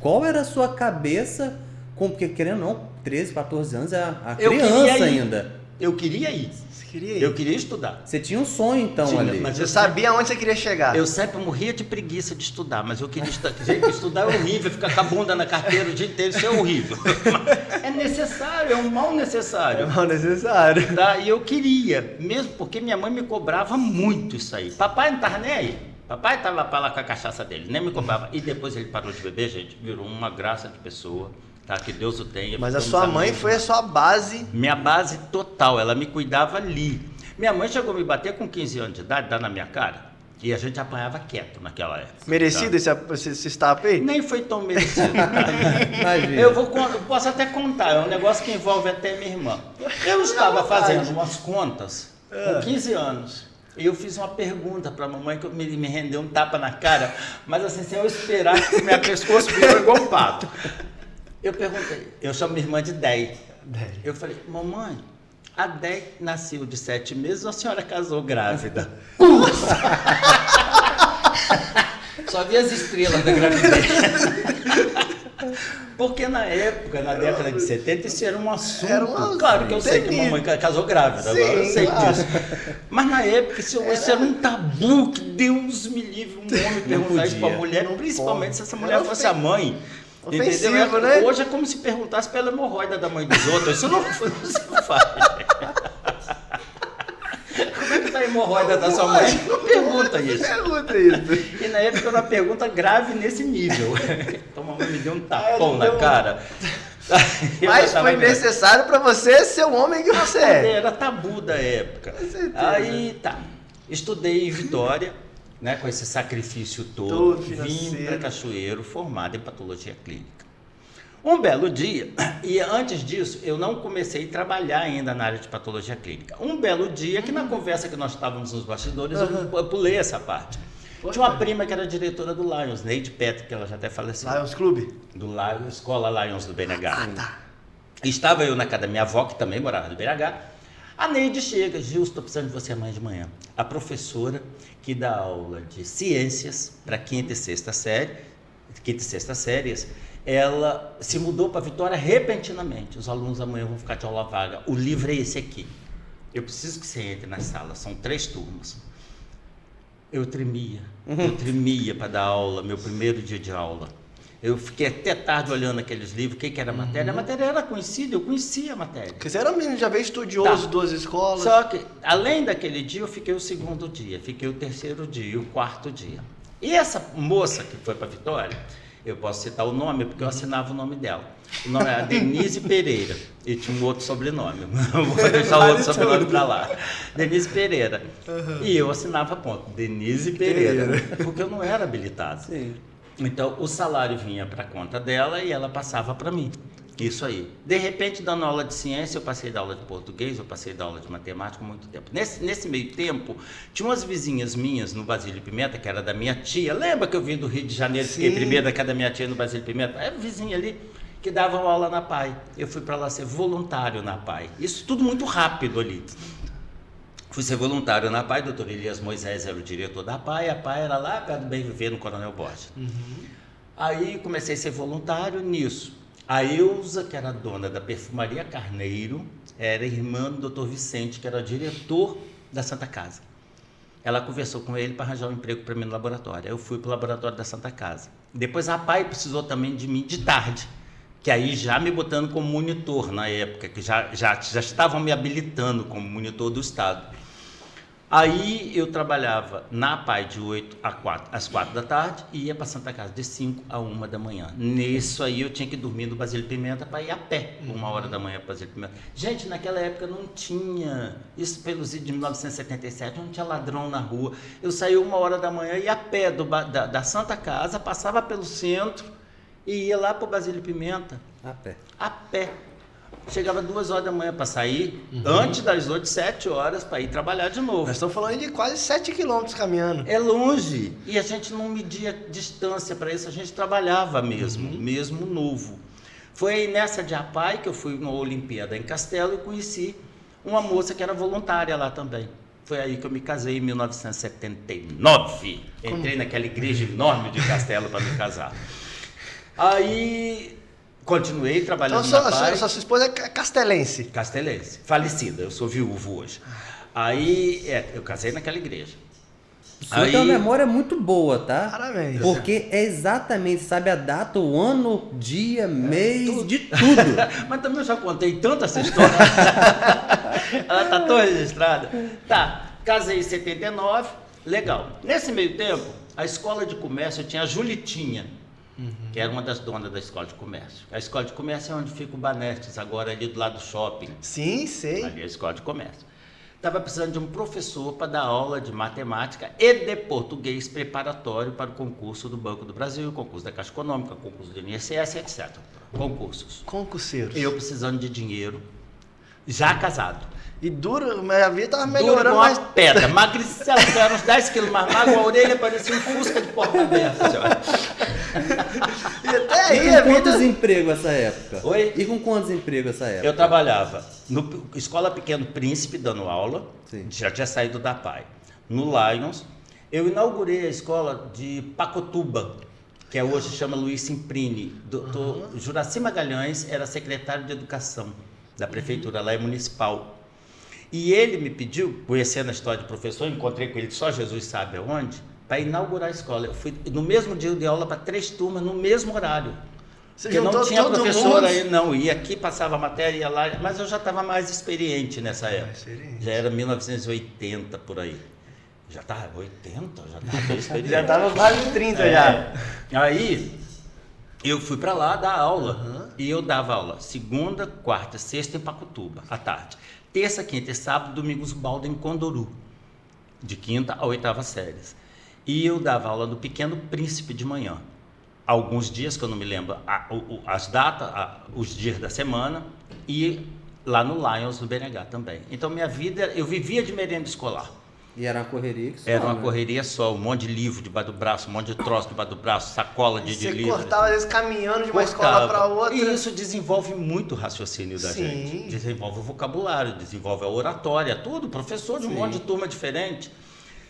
Qual era a sua cabeça? Porque querendo ou não, 13, 14 anos é a criança ainda. Eu queria ir. Você queria ir? Eu queria estudar. Você tinha um sonho então ali. Mas eu sabia onde você queria chegar. Eu sempre morria de preguiça de estudar, mas eu queria estudar. Gente, estudar é horrível, ficar com a bunda na carteira o dia inteiro, isso é horrível. É necessário, é um mal necessário. É um mal necessário. Tá? E eu queria, mesmo porque minha mãe me cobrava muito isso aí. Papai não estava nem aí. Papai estava para lá com a cachaça dele, nem me cobrava. E depois ele parou de beber, gente, virou uma graça de pessoa. Tá, que Deus o tenha. Mas a sua mãe foi a sua base? Minha base total, ela me cuidava ali. Minha mãe chegou a me bater com 15 anos de idade, dar na minha cara, e a gente apanhava quieto naquela época. Merecido esse estapa aí? Nem foi tão merecido. Eu posso até contar, é um negócio que envolve até minha irmã. Eu estava fazendo umas contas com 15 anos. E eu fiz uma pergunta para a mamãe que me rendeu um tapa na cara, mas assim, sem eu esperar, que minha pescoço virou igual um pato. Eu perguntei, eu chamo minha irmã de Déia. Eu falei, mamãe, a Déia nasceu de 7 meses ou a senhora casou grávida? Só vi as estrelas da gravidez. Porque na época, na década de 70, isso era um assunto. Claro que eu sei que a mamãe casou grávida, agora eu sei disso. Mas na época isso era um tabu que Deus me livre um homem perguntar isso para a mulher, principalmente se essa mulher fosse a mãe. Ofensivo, né? Hoje é como se perguntasse pela hemorroida da mãe dos outros. Isso não se faz. Como é que tá a hemorroida da sua mãe? Não pergunta isso. Pergunta isso. E na época era uma pergunta grave nesse nível. Então a mamãe me deu um tapão na cara. Mas foi necessário para você ser o homem que você é. Era tabu da época. Com certeza. Aí tá. Estudei em Vitória. Né, com esse sacrifício todo, vim para Cachoeiro, formado em patologia clínica. Um belo dia, e antes disso, eu não comecei a trabalhar ainda na área de patologia clínica. Um belo dia, que na conversa que nós estávamos nos bastidores, eu pulei essa parte. Tinha uma prima que era diretora do Lions, Neide Petri, que ela já até faleceu. Lions Clube? Do Lions, Escola Lions do BNH. Ah, tá. Estava eu na casa da minha avó, que também morava no BNH. A Neide chega, Gil, estou precisando de você amanhã de manhã. A professora que dá aula de ciências para quinta e sexta séries, ela se mudou para Vitória repentinamente. Os alunos amanhã vão ficar de aula vaga. O livro é esse aqui. Eu preciso que você entre na sala, são 3 turmas. Eu tremia para dar aula, meu primeiro dia de aula. Eu fiquei até tarde olhando aqueles livros, o que era a matéria? A matéria era conhecida, eu conhecia a matéria. Porque você era um menino já veio estudioso, 2 escolas. Só que, além daquele dia, eu fiquei o 2º dia, fiquei o 3º dia e o 4º dia. E essa moça que foi para Vitória, eu posso citar o nome, porque eu assinava o nome dela. O nome era Denise Pereira, e tinha um outro sobrenome, vou deixar o outro sobrenome para lá. Denise Pereira. E eu assinava ponto, Denise Pereira, porque eu não era habilitado. Sim. Então, o salário vinha para a conta dela e ela passava para mim. Isso aí. De repente, dando aula de ciência, eu passei da aula de português, eu passei da aula de matemática há muito tempo. Nesse meio tempo, tinha umas vizinhas minhas no Basílio Pimenta, que era da minha tia. Lembra que eu vim do Rio de Janeiro, fiquei primeiro da casa da minha tia no Basílio Pimenta? É vizinha ali. que davam aula na PAI. Eu fui para lá ser voluntário na PAI. Isso tudo muito rápido ali. Fui ser voluntário na PAI, doutor Elias Moisés era o diretor da PAI, a PAI era lá perto do Bem Viver, no Coronel Borges. Aí comecei a ser voluntário nisso. A Eusa, que era dona da Perfumaria Carneiro, era irmã do doutor Vicente, que era diretor da Santa Casa. Ela conversou com ele para arranjar um emprego para mim no laboratório. Eu fui para o laboratório da Santa Casa. Depois a PAI precisou também de mim de tarde, que aí já me botando como monitor na época, que já estavam me habilitando como monitor do Estado. Aí eu trabalhava na PAI de 8 às 4 da tarde e ia para Santa Casa de 5 a 1 da manhã. Nisso aí eu tinha que dormir no Basílio Pimenta para ir a pé, 1 hora da manhã para Basílio Pimenta. Gente, naquela época não tinha, isso pelos idos de 1977, não tinha ladrão na rua. Eu saía 1 hora da manhã, ia a pé da Santa Casa, passava pelo centro e ia lá para o Basílio Pimenta. A pé. A pé. Chegava 2 horas da manhã para sair, antes das 8, 7 horas para ir trabalhar de novo. Nós estamos falando de quase 7 quilômetros caminhando. É longe. E a gente não media distância para isso, a gente trabalhava mesmo novo. Foi aí nessa de APAI que eu fui numa Olimpíada em Castelo e conheci uma moça que era voluntária lá também. Foi aí que eu me casei em 1979. Entrei naquela igreja enorme de Castelo para me casar. Aí continuei trabalhando Então, na PAI. sua esposa é castelense. Castelense, falecida, eu sou viúvo hoje. Aí, eu casei naquela igreja. Sua tem uma memória muito boa, tá? Parabéns. Porque é exatamente, sabe a data, o ano, dia, mês, de tudo. Mas também eu já contei tanto essa história. Ela tá tão registrada. Tá, casei em 79, legal. Nesse meio tempo, a escola de comércio tinha a Julitinha, que era uma das donas da escola de comércio. A escola de comércio é onde fica o Banestes, agora ali do lado do shopping. Sim, sei. Ali é a escola de comércio. Estava precisando de um professor para dar aula de matemática e de português preparatório para o concurso do Banco do Brasil, concurso da Caixa Econômica, concurso do INSS, etc. Concursos. Concurseiros. Eu precisando de dinheiro, já casado. E duro, mas a vida tava Duro melhorando, igual mas... uma pedra, magricela, era uns 10 quilos mais magro, a orelha parecia um fusca de porta aberta. E até aí E a com quantos vida... empregos essa época? Oi? E com quantos empregos essa época? Eu trabalhava no Escola Pequeno Príncipe, dando aula, Sim. já tinha saído da PAI. No Lions, eu inaugurei a escola de Pacotuba, que hoje chama Luiz Simprini. Doutor Juraci Magalhães era secretário de Educação da Prefeitura, lá é municipal. E ele me pediu, conhecendo a história de professor, encontrei com ele, só Jesus sabe aonde, para inaugurar a escola. Eu fui, no mesmo dia eu dei aula para 3 turmas, no mesmo horário. Você Porque não juntou tinha todo professor mundo? aí, não. Ia aqui, passava a matéria, ia lá, mas eu já estava mais experiente nessa época. experiente. Já era 1980, por aí. Já estava 80? Já estava bem experiente. Já tava quase 30 já. Aí, eu fui para lá dar aula. E eu dava aula segunda, quarta, sexta em Pacotuba, à tarde. Terça, quinta e sábado, domingos, balda em Condoru, de quinta a 8ª séries. E eu dava aula no Pequeno Príncipe de manhã. Alguns dias, que eu não me lembro as datas, os dias da semana, e lá no Lions, no BNH também. Então, minha vida, eu vivia de merenda escolar. E era uma correria que só, Era uma né? correria só, um monte de livro debaixo do braço, um monte de troço debaixo do braço, sacola de Você livro. cortava, às vezes, caminhando de uma escola para outra. E isso desenvolve muito o raciocínio da Sim. gente. Desenvolve o vocabulário, desenvolve a oratória, tudo. Professor de um monte de turma diferente.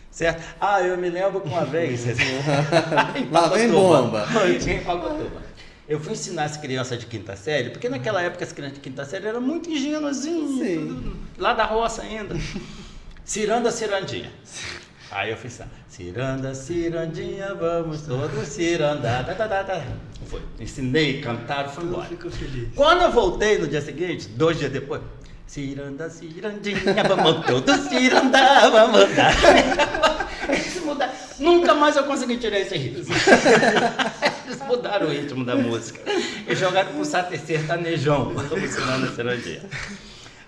Certo? Ah, eu me lembro que uma vez... em Lá vem Pacotuba, bomba. em Pacotuba, eu fui ensinar as crianças de quinta série, porque naquela época as crianças de quinta série eram muito ingênuazinhas, Sim. tudo lá da roça ainda. Ciranda, cirandinha. Aí eu fiz assim, ciranda, cirandinha, vamos todos cirandar. Foi. Ensinei, cantaram, foi Eu embora. fico feliz. Quando eu voltei no dia seguinte, 2 dias depois, ciranda, cirandinha, vamos todos cirandar, vamos andar. Eles mudaram. Nunca mais eu consegui tirar esse ritmo. Eles mudaram o ritmo da música. Eles jogaram pro sertanejão, como ciranda, cirandinha.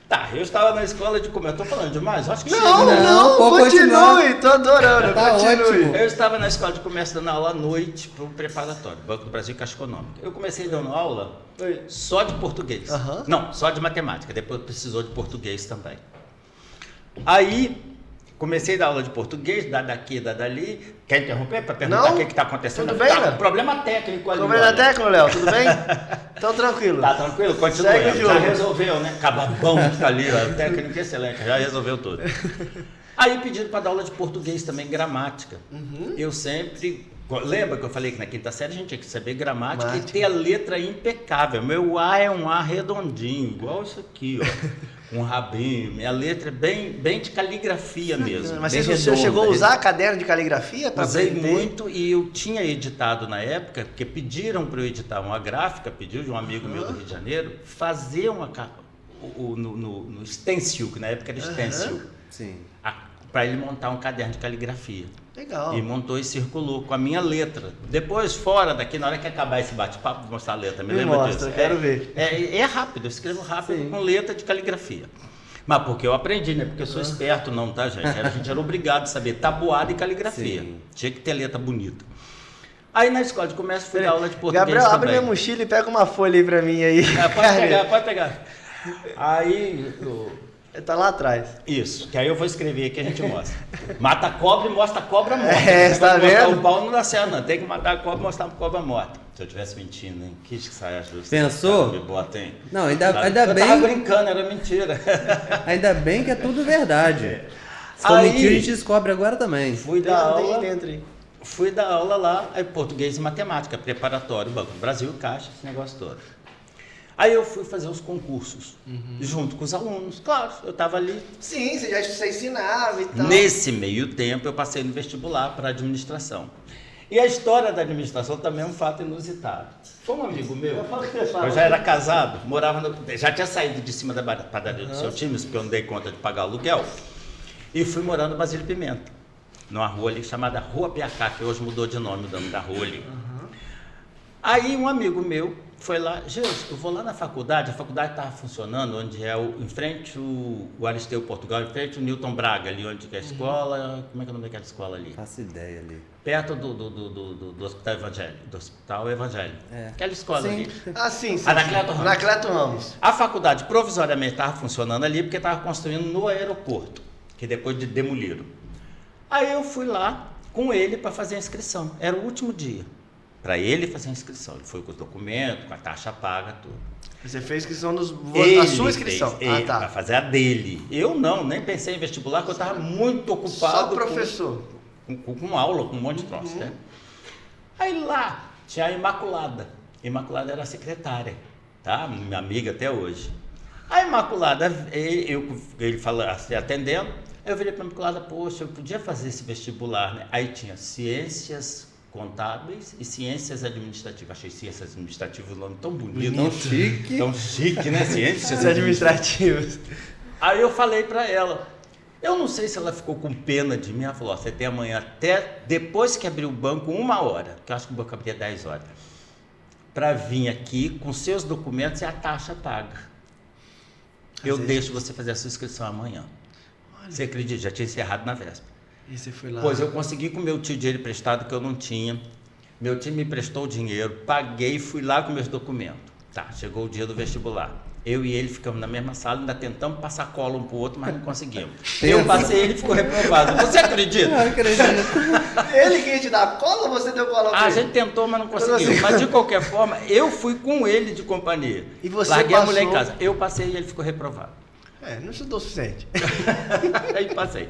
Tá, eu estava na escola de como eu tô falando demais, acho que Não, chega, né? não, pode continue, continuar. tô adorando, Tá continue. ótimo. Eu estava na escola de comércio dando aula à noite para o preparatório, Banco do Brasil e Caixa Econômica. Eu comecei dando aula só de português. Aham. Não, só de matemática, depois precisou de português também. Aí Comecei a dar aula de português, daqui, dali. Quer interromper para perguntar Não. o que está acontecendo? Tudo bem, tá, Léo? problema técnico ali. Problema olha. técnico, Léo, tudo bem? Então tranquilo. Tá tranquilo? Continua. Segue o Já jogo. resolveu, né? Acabamos que tá ali, ó, técnico excelente, já resolveu tudo. Aí pediram para dar aula de português também, gramática. Eu sempre... Lembra que eu falei que na quinta série a gente tinha que saber gramática e ter a letra impecável. Meu A é um A redondinho, igual isso aqui, ó. Um rabinho. Minha letra é bem de caligrafia mesmo. Mas bem você redonda. chegou a usar caderno de caligrafia para Usei aprender? muito e eu tinha editado na época, porque pediram para eu editar uma gráfica, pediu de um amigo meu do Rio de Janeiro, fazer uma no stencil, que na época era stencil, Sim. para ele montar um caderno de caligrafia. Legal. E montou e circulou com a minha letra. Depois, fora daqui, na hora que acabar esse bate-papo, vou mostrar a letra. Me lembra mostra, disso? quero ver. É rápido, eu escrevo rápido Sim. com letra de caligrafia. Mas porque eu aprendi, né? Porque eu sou esperto não, tá, gente? A gente era obrigado a saber tabuada e caligrafia. Sim. Tinha que ter letra bonita. Aí na escola de comércio fui dar aula de português Gabriel, abre também. minha mochila e pega uma folha aí pra mim aí. Pode pegar. Aí... Tá lá atrás. Isso, que aí eu vou escrever aqui e a gente mostra. Mata a cobra e mostra a cobra morta. É, Você tá vai mostrar vendo? o pau não dá certo, não. Tem que matar a cobra e mostrar a cobra morta. Se eu estivesse mentindo, hein? Que saia justa. Pensou? Me bota, hein? Não, ainda eu tava bem, brincando, era mentira. ainda bem que é tudo verdade. Se for Aí- mentira, a gente descobre agora também. Fui dar aula. Dentro aí. Fui dar aula lá, aí português e matemática, preparatório, Banco do Brasil, Caixa, esse negócio todo. Aí eu fui fazer os concursos, junto com os alunos. Claro, eu estava ali. Sim, você ensinava e tal. Nesse meio tempo, eu passei no vestibular para administração. E a história da administração também é um fato inusitado. Foi um amigo meu, eu já era casado, já tinha saído de cima da padaria do seu time, porque eu não dei conta de pagar aluguel, e fui morar no Basílio Pimenta, numa rua ali chamada Rua Piacá, que hoje mudou de nome, o nome da rua ali. Aí um amigo meu foi lá, Jesus, eu vou lá na faculdade, a faculdade estava funcionando, onde é em frente o Aristeu Portugal, em frente o Newton Braga, ali onde é a escola, como é que é o nome daquela escola ali? Faço ideia ali. Perto do Hospital Evangelho, do Hospital Evangelho. É. Aquela escola Sim. ali. Ah, sim. Anacleto Ramos. Anacleto Ramos. A faculdade provisoriamente estava funcionando ali porque estava construindo no aeroporto, que depois demoliram. Aí eu fui lá com ele para fazer a inscrição. Era o último dia para ele fazer a inscrição. Ele foi com os documentos, com a taxa paga, tudo. Você fez inscrição a Ele sua inscrição. fez, ele, Tá. para fazer a dele. Eu não, nem pensei em vestibular, porque eu estava muito ocupado. Só professor. Com aula, com um monte de troço, né? Aí lá tinha a Imaculada. Imaculada era a secretária, tá? Minha amiga até hoje. A Imaculada, ele falou assim, atendendo, aí eu virei para a Imaculada, poxa, eu podia fazer esse vestibular, né? Aí tinha ciências contábeis e ciências administrativas. Achei ciências administrativas um nome tão bonito. Tão chique. Tão chique, né? Ciências Os administrativos. Aí eu falei para ela, eu não sei se ela ficou com pena de mim, ela falou, ó, você tem amanhã até depois que abrir o banco 1 hora, que eu acho que o banco abria 10 horas, para vir aqui com seus documentos e a taxa paga. Eu deixo você fazer a sua inscrição amanhã. Você acredita? Já tinha encerrado na véspera. E você foi lá. Pois eu consegui com meu tio dinheiro emprestado que eu não tinha. Meu tio me emprestou o dinheiro, paguei e fui lá com meus documentos. Tá, chegou o dia do vestibular. Eu e ele ficamos na mesma sala, ainda tentamos passar cola um pro outro, mas não conseguimos. Eu passei, ele ficou reprovado. Você acredita? Não acredito. Ele que ia te dar cola ou você deu cola pra A ele? gente tentou, mas não conseguiu. Mas de qualquer forma, eu fui com ele de companhia. E você Larguei a mulher em passou? casa. Eu passei e ele ficou reprovado. Não estudou o suficiente. Aí passei.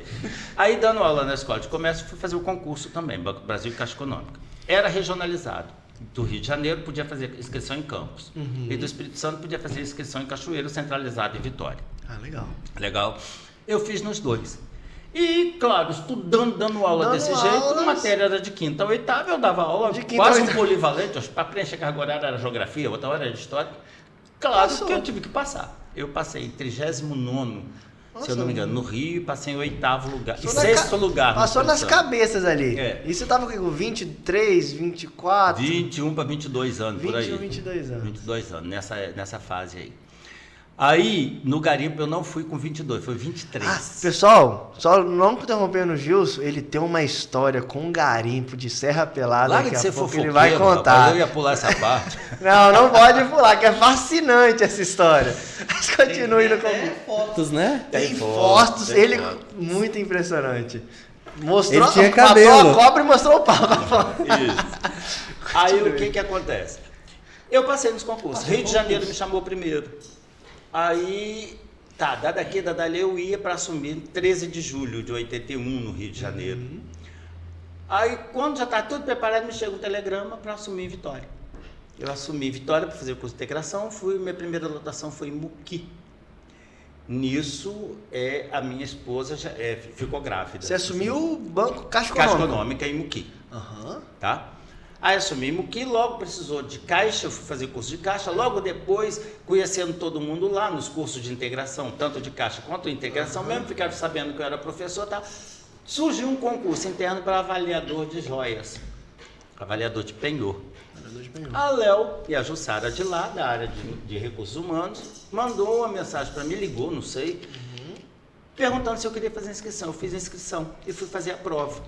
Aí dando aula na escola de comércio, fui fazer o concurso também, Banco do Brasil e Caixa Econômica. Era regionalizado. Do Rio de Janeiro podia fazer inscrição em Campos. E do Espírito Santo podia fazer inscrição em Cachoeiro, centralizado em Vitória. Ah, legal. Legal. Eu fiz nos dois. E, claro, estudando, dando aula Dando desse jeito, aulas. a matéria era de quinta a oitava, eu dava aula De quinta a quase um oitava. polivalente, para preencher carga horária era geografia, outra hora era história. Claro Passou. que eu tive que passar. Eu passei em 39º, se eu não me engano, no Rio, e passei em 8º lugar, e 6º lugar. no Passou nas Espírito Santo. cabeças ali. É. E você tava com 23, 24? 21 para 22 anos, por aí. 21, 22 anos. 22 anos, nessa fase aí. Aí, no garimpo, eu não fui com 22, foi 23. Ah, pessoal, só não interrompendo o Gilson, ele tem uma história com um garimpo de Serra Pelada Larga que de ser a pouco ele fofoqueiro, vai contar. rapaz, eu ia pular essa parte. Não pode pular, que é fascinante essa história. Mas continue no Tem fotos, né? Tem fotos, fotos, tem ele fotos. muito impressionante. Mostrou, Ele tinha matou cabelo. a cobra e mostrou o pau. Isso. Aí o que acontece? Eu passei nos concursos. Rio de Janeiro me chamou primeiro. Aí, tá, daqui, dali eu ia para assumir 13 de julho de 81 no Rio de Janeiro. Aí, quando já está tudo preparado, me chega um telegrama para assumir em Vitória. Eu assumi em Vitória para fazer o curso de integração, minha primeira lotação foi em Muqui. Nisso, a minha esposa ficou grávida. Você assumiu o banco Caixa Caixa Econômica. Econômica em Muqui. Aham. Tá? Aí assumi em Muqui, logo precisou de caixa, eu fui fazer curso de caixa, logo depois, conhecendo todo mundo lá nos cursos de integração, tanto de caixa quanto de integração, mesmo ficaram sabendo que eu era professor, tá? Surgiu um concurso interno para avaliador de joias, avaliador de penhor. A Léo e a Jussara de lá, da área de recursos humanos, mandou uma mensagem para mim, ligou, não sei, perguntando se eu queria fazer inscrição. Eu fiz a inscrição e fui fazer a prova.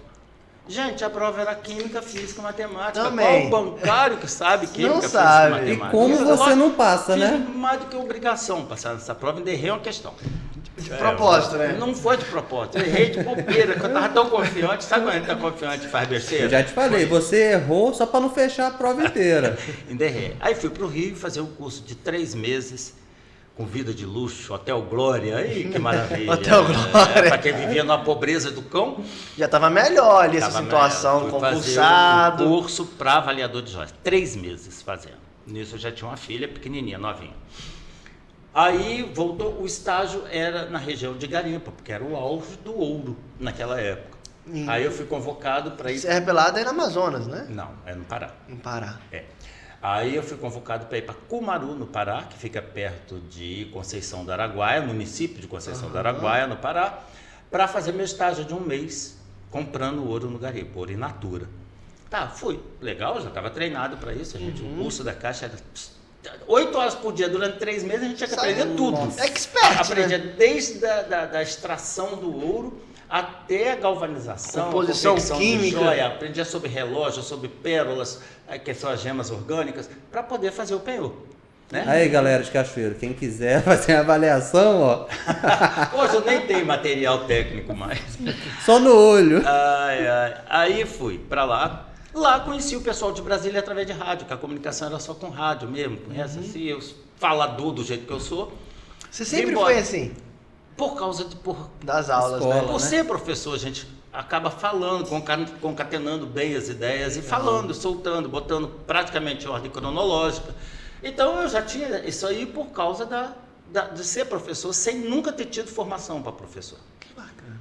Gente, a prova era química, física, matemática. Também. Qual bancário que sabe química, Não física sabe. e matemática? E como você não passa, Fiz né? mais do que obrigação passar nessa prova, ainda errei uma questão. De propósito, né? Não foi de propósito, eu errei de bobeira, porque eu estava tão confiante. Sabe quando a gente está confiante e faz besteira? Eu já te falei, você errou só para não fechar a prova inteira. Ainda errei. Aí fui para o Rio fazer um curso de 3 meses, com vida de luxo, Hotel Glória, aí que maravilha. Hotel Glória. Para quem vivia na pobreza do cão. Já tava melhor ali essa Tava situação, melhor. Fui concursado. fazer um curso para avaliador de joias, 3 meses fazendo. Nisso eu já tinha uma filha pequenininha, novinha. Aí voltou, o estágio era na região de Garimpo, porque era o auge do ouro naquela época. Aí eu fui convocado para ir... Serra Pelada é na Amazonas, né? Não, é no Pará. Em Pará. É. Aí eu fui convocado para ir para Cumaru, no Pará, que fica perto de Conceição do Araguaia, município de Conceição do Araguaia, no Pará, para fazer meu estágio de 1 mês, comprando ouro no garimpo, ouro in natura. Tá, fui. Legal, já estava treinado para isso, gente. O curso da Caixa era 8 horas por dia, durante 3 meses a gente tinha que aprender tudo. Nossa. Expert, Aprendia né? desde da extração do ouro até a galvanização, Composição a confecção química. de joia, aprendia sobre relógio, sobre pérolas, que são as gemas orgânicas, para poder fazer o penhor. Né? Aí, galera de Cachoeiro, quem quiser fazer a avaliação, ó, Hoje eu nem tenho material técnico mais. só no olho. Aí fui para lá. Lá conheci o pessoal de Brasília através de rádio, que a comunicação era só com rádio mesmo. Conhece assim, eu falador do jeito que eu sou. Você sempre Embora. foi assim? Por causa Das aulas, Escola, né? Por né? ser professor, a gente acaba falando, concatenando bem as ideias e falando, soltando, botando praticamente em ordem cronológica. Então eu já tinha isso aí por causa de ser professor, sem nunca ter tido formação para professor. Que bacana.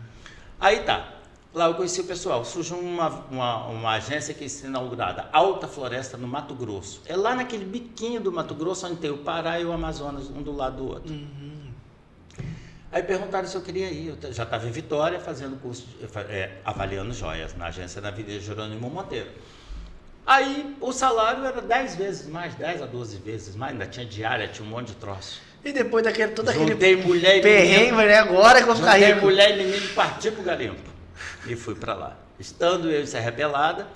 Aí tá, lá eu conheci o pessoal, surgiu uma agência que é inaugurada, Alta Floresta, no Mato Grosso. É lá naquele biquinho do Mato Grosso, onde tem o Pará e o Amazonas, um do lado do outro. Aí perguntaram se eu queria ir. Eu já estava em Vitória fazendo curso, avaliando joias, na agência da Avenida Jerônimo Monteiro. Aí o salário era 10 vezes mais, 10 a 12 vezes mais, ainda tinha diária, tinha um monte de troço. E depois daquele, todo Juntei aquele mulher e perrengue, menino, né? Agora que eu vou ficar juntei rico. mulher e menino e parti pro garimpo. E fui para lá. Estando eu em Serra Pelada,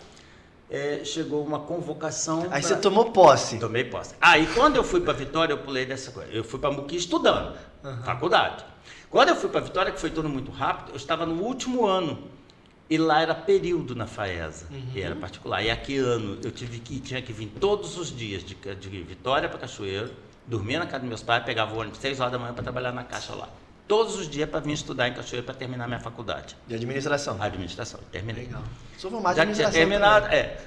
chegou uma convocação. Aí você tomou posse. Tomei posse. Aí quando eu fui para Vitória, eu pulei dessa coisa. Eu fui para Muqui estudando, faculdade. Quando eu fui para Vitória, que foi tudo muito rápido, eu estava no último ano. E lá era período na FAESA, e era particular. E aqui ano eu tinha que vir todos os dias de Vitória para Cachoeiro, dormia na casa dos meus pais, pegava o ônibus 6 horas da manhã para trabalhar na Caixa lá. Todos os dias para vir estudar em Cachoeiro para terminar minha faculdade. De administração. A administração, terminei. Legal. Sou formado em Já tinha administração. terminado,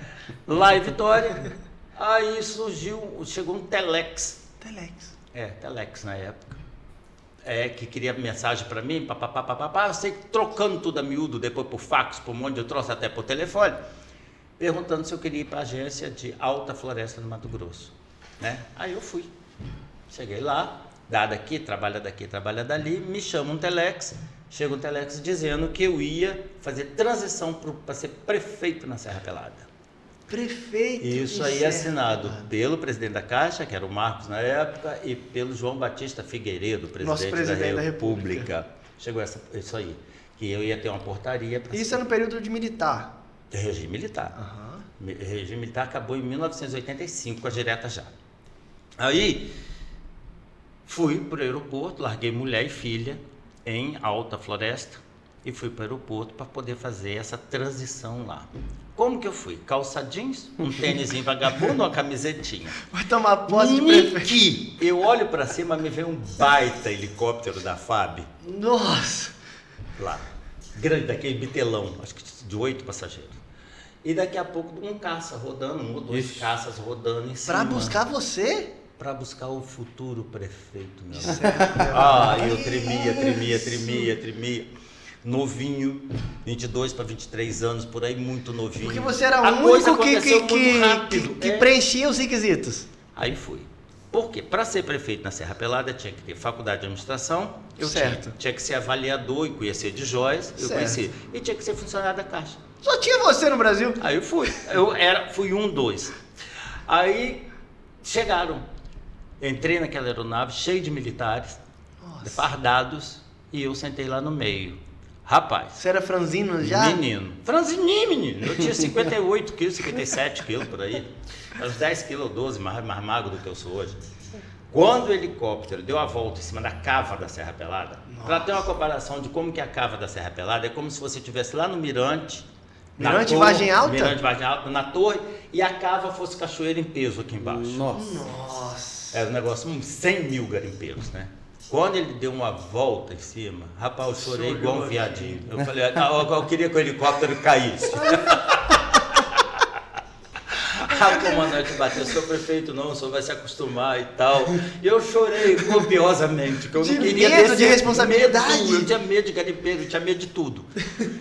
lá em Vitória, aí chegou um Telex. Telex. Telex na época. Que queria mensagem para mim, papapá, eu sei, trocando tudo a miúdo, depois por fax, por um monte de troço, até por telefone, perguntando se eu queria ir para a agência de Alta Floresta no Mato Grosso. Né? Aí eu fui. Cheguei lá, daqui, trabalha dali, me chama um Telex, chega um Telex dizendo que eu ia fazer transição para ser prefeito na Serra Pelada. Prefeito. Isso de aí Serra assinado Pelada. pelo presidente da Caixa, que era o Marcos na época, e pelo João Batista Figueiredo, Nosso presidente da República. Chegou isso aí, que eu ia ter uma portaria para Isso é no período de militar. regime militar. Aham. Regime militar acabou em 1985 com a direta já. Aí Fui para o aeroporto, larguei mulher e filha em Alta Floresta e fui para o aeroporto para poder fazer essa transição lá. Como que eu fui? Calça jeans, um tênisinho vagabundo, uma camisetinha. Vai tomar posse de prefeito. Niki! Eu olho para cima, me vê um baita helicóptero da FAB Nossa! lá. Grande, daquele bitelão, acho que de 8 passageiros. E daqui a pouco um caça rodando, um ou dois Ixi. caças rodando em cima. Pra buscar você? Para buscar o futuro prefeito, meu amigo. Sério? Ah, eu tremia. Novinho, 22 para 23 anos, por aí, muito novinho. Porque você era A o coisa único aconteceu muito rápido. que É. preenchia os requisitos. Aí fui. Por quê? Para ser prefeito na Serra Pelada, tinha que ter faculdade de administração, eu Certo. tinha que ser avaliador e conhecer de joias, eu Certo. conheci. E tinha que ser funcionário da Caixa. Só tinha você no Brasil. Aí eu fui. Fui 1, 2. Aí chegaram. Entrei naquela aeronave cheia de militares, Nossa. fardados, e eu sentei lá no meio. Rapaz, Você era franzino já? menino. Franzininho, menino. Eu tinha 58 quilos, 57 quilos por aí. Uns 10 quilos ou 12 mais magro do que eu sou hoje. Quando o helicóptero deu a volta em cima da cava da Serra Pelada, para ter uma comparação de como que é a cava da Serra Pelada, é como se você estivesse lá no Mirante. na Mirante torre, Vargem Alta? Mirante Vargem Alta, na torre, e a cava fosse cachoeira em peso aqui embaixo. Nossa. Nossa. Era um negócio, uns 100 mil garimpeiros, né? Quando ele deu uma volta em cima, rapaz, eu chorei igual um viadinho. Eu falei, eu queria que o helicóptero caísse. A comandante bateu, seu prefeito não, o senhor vai se acostumar e tal. E eu chorei copiosamente, que eu De não queria medo, descer. de responsabilidade. Medo, eu tinha medo de garimpeiro, eu tinha medo de tudo.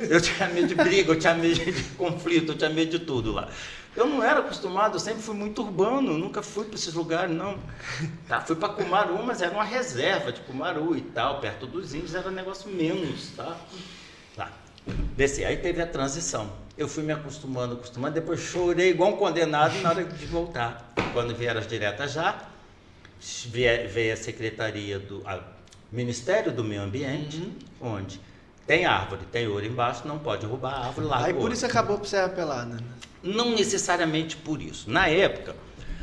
Eu tinha medo de briga, eu tinha medo de conflito, eu tinha medo de tudo lá. Eu não era acostumado, eu sempre fui muito urbano, nunca fui para esses lugares, não. Tá, fui para Cumaru, mas era uma reserva de Cumaru e tal, perto dos índios, era um negócio menos, tá? Tá. Desci, aí teve a transição. Eu fui me acostumando, depois chorei igual um condenado na hora de voltar. Quando vieram as diretas já, veio a Secretaria do Ministério do Meio Ambiente, onde tem árvore, tem ouro embaixo, não pode roubar a árvore, larga Aí o por ouro. isso acabou por Serra Pelada. Né? Não necessariamente por isso. Na época,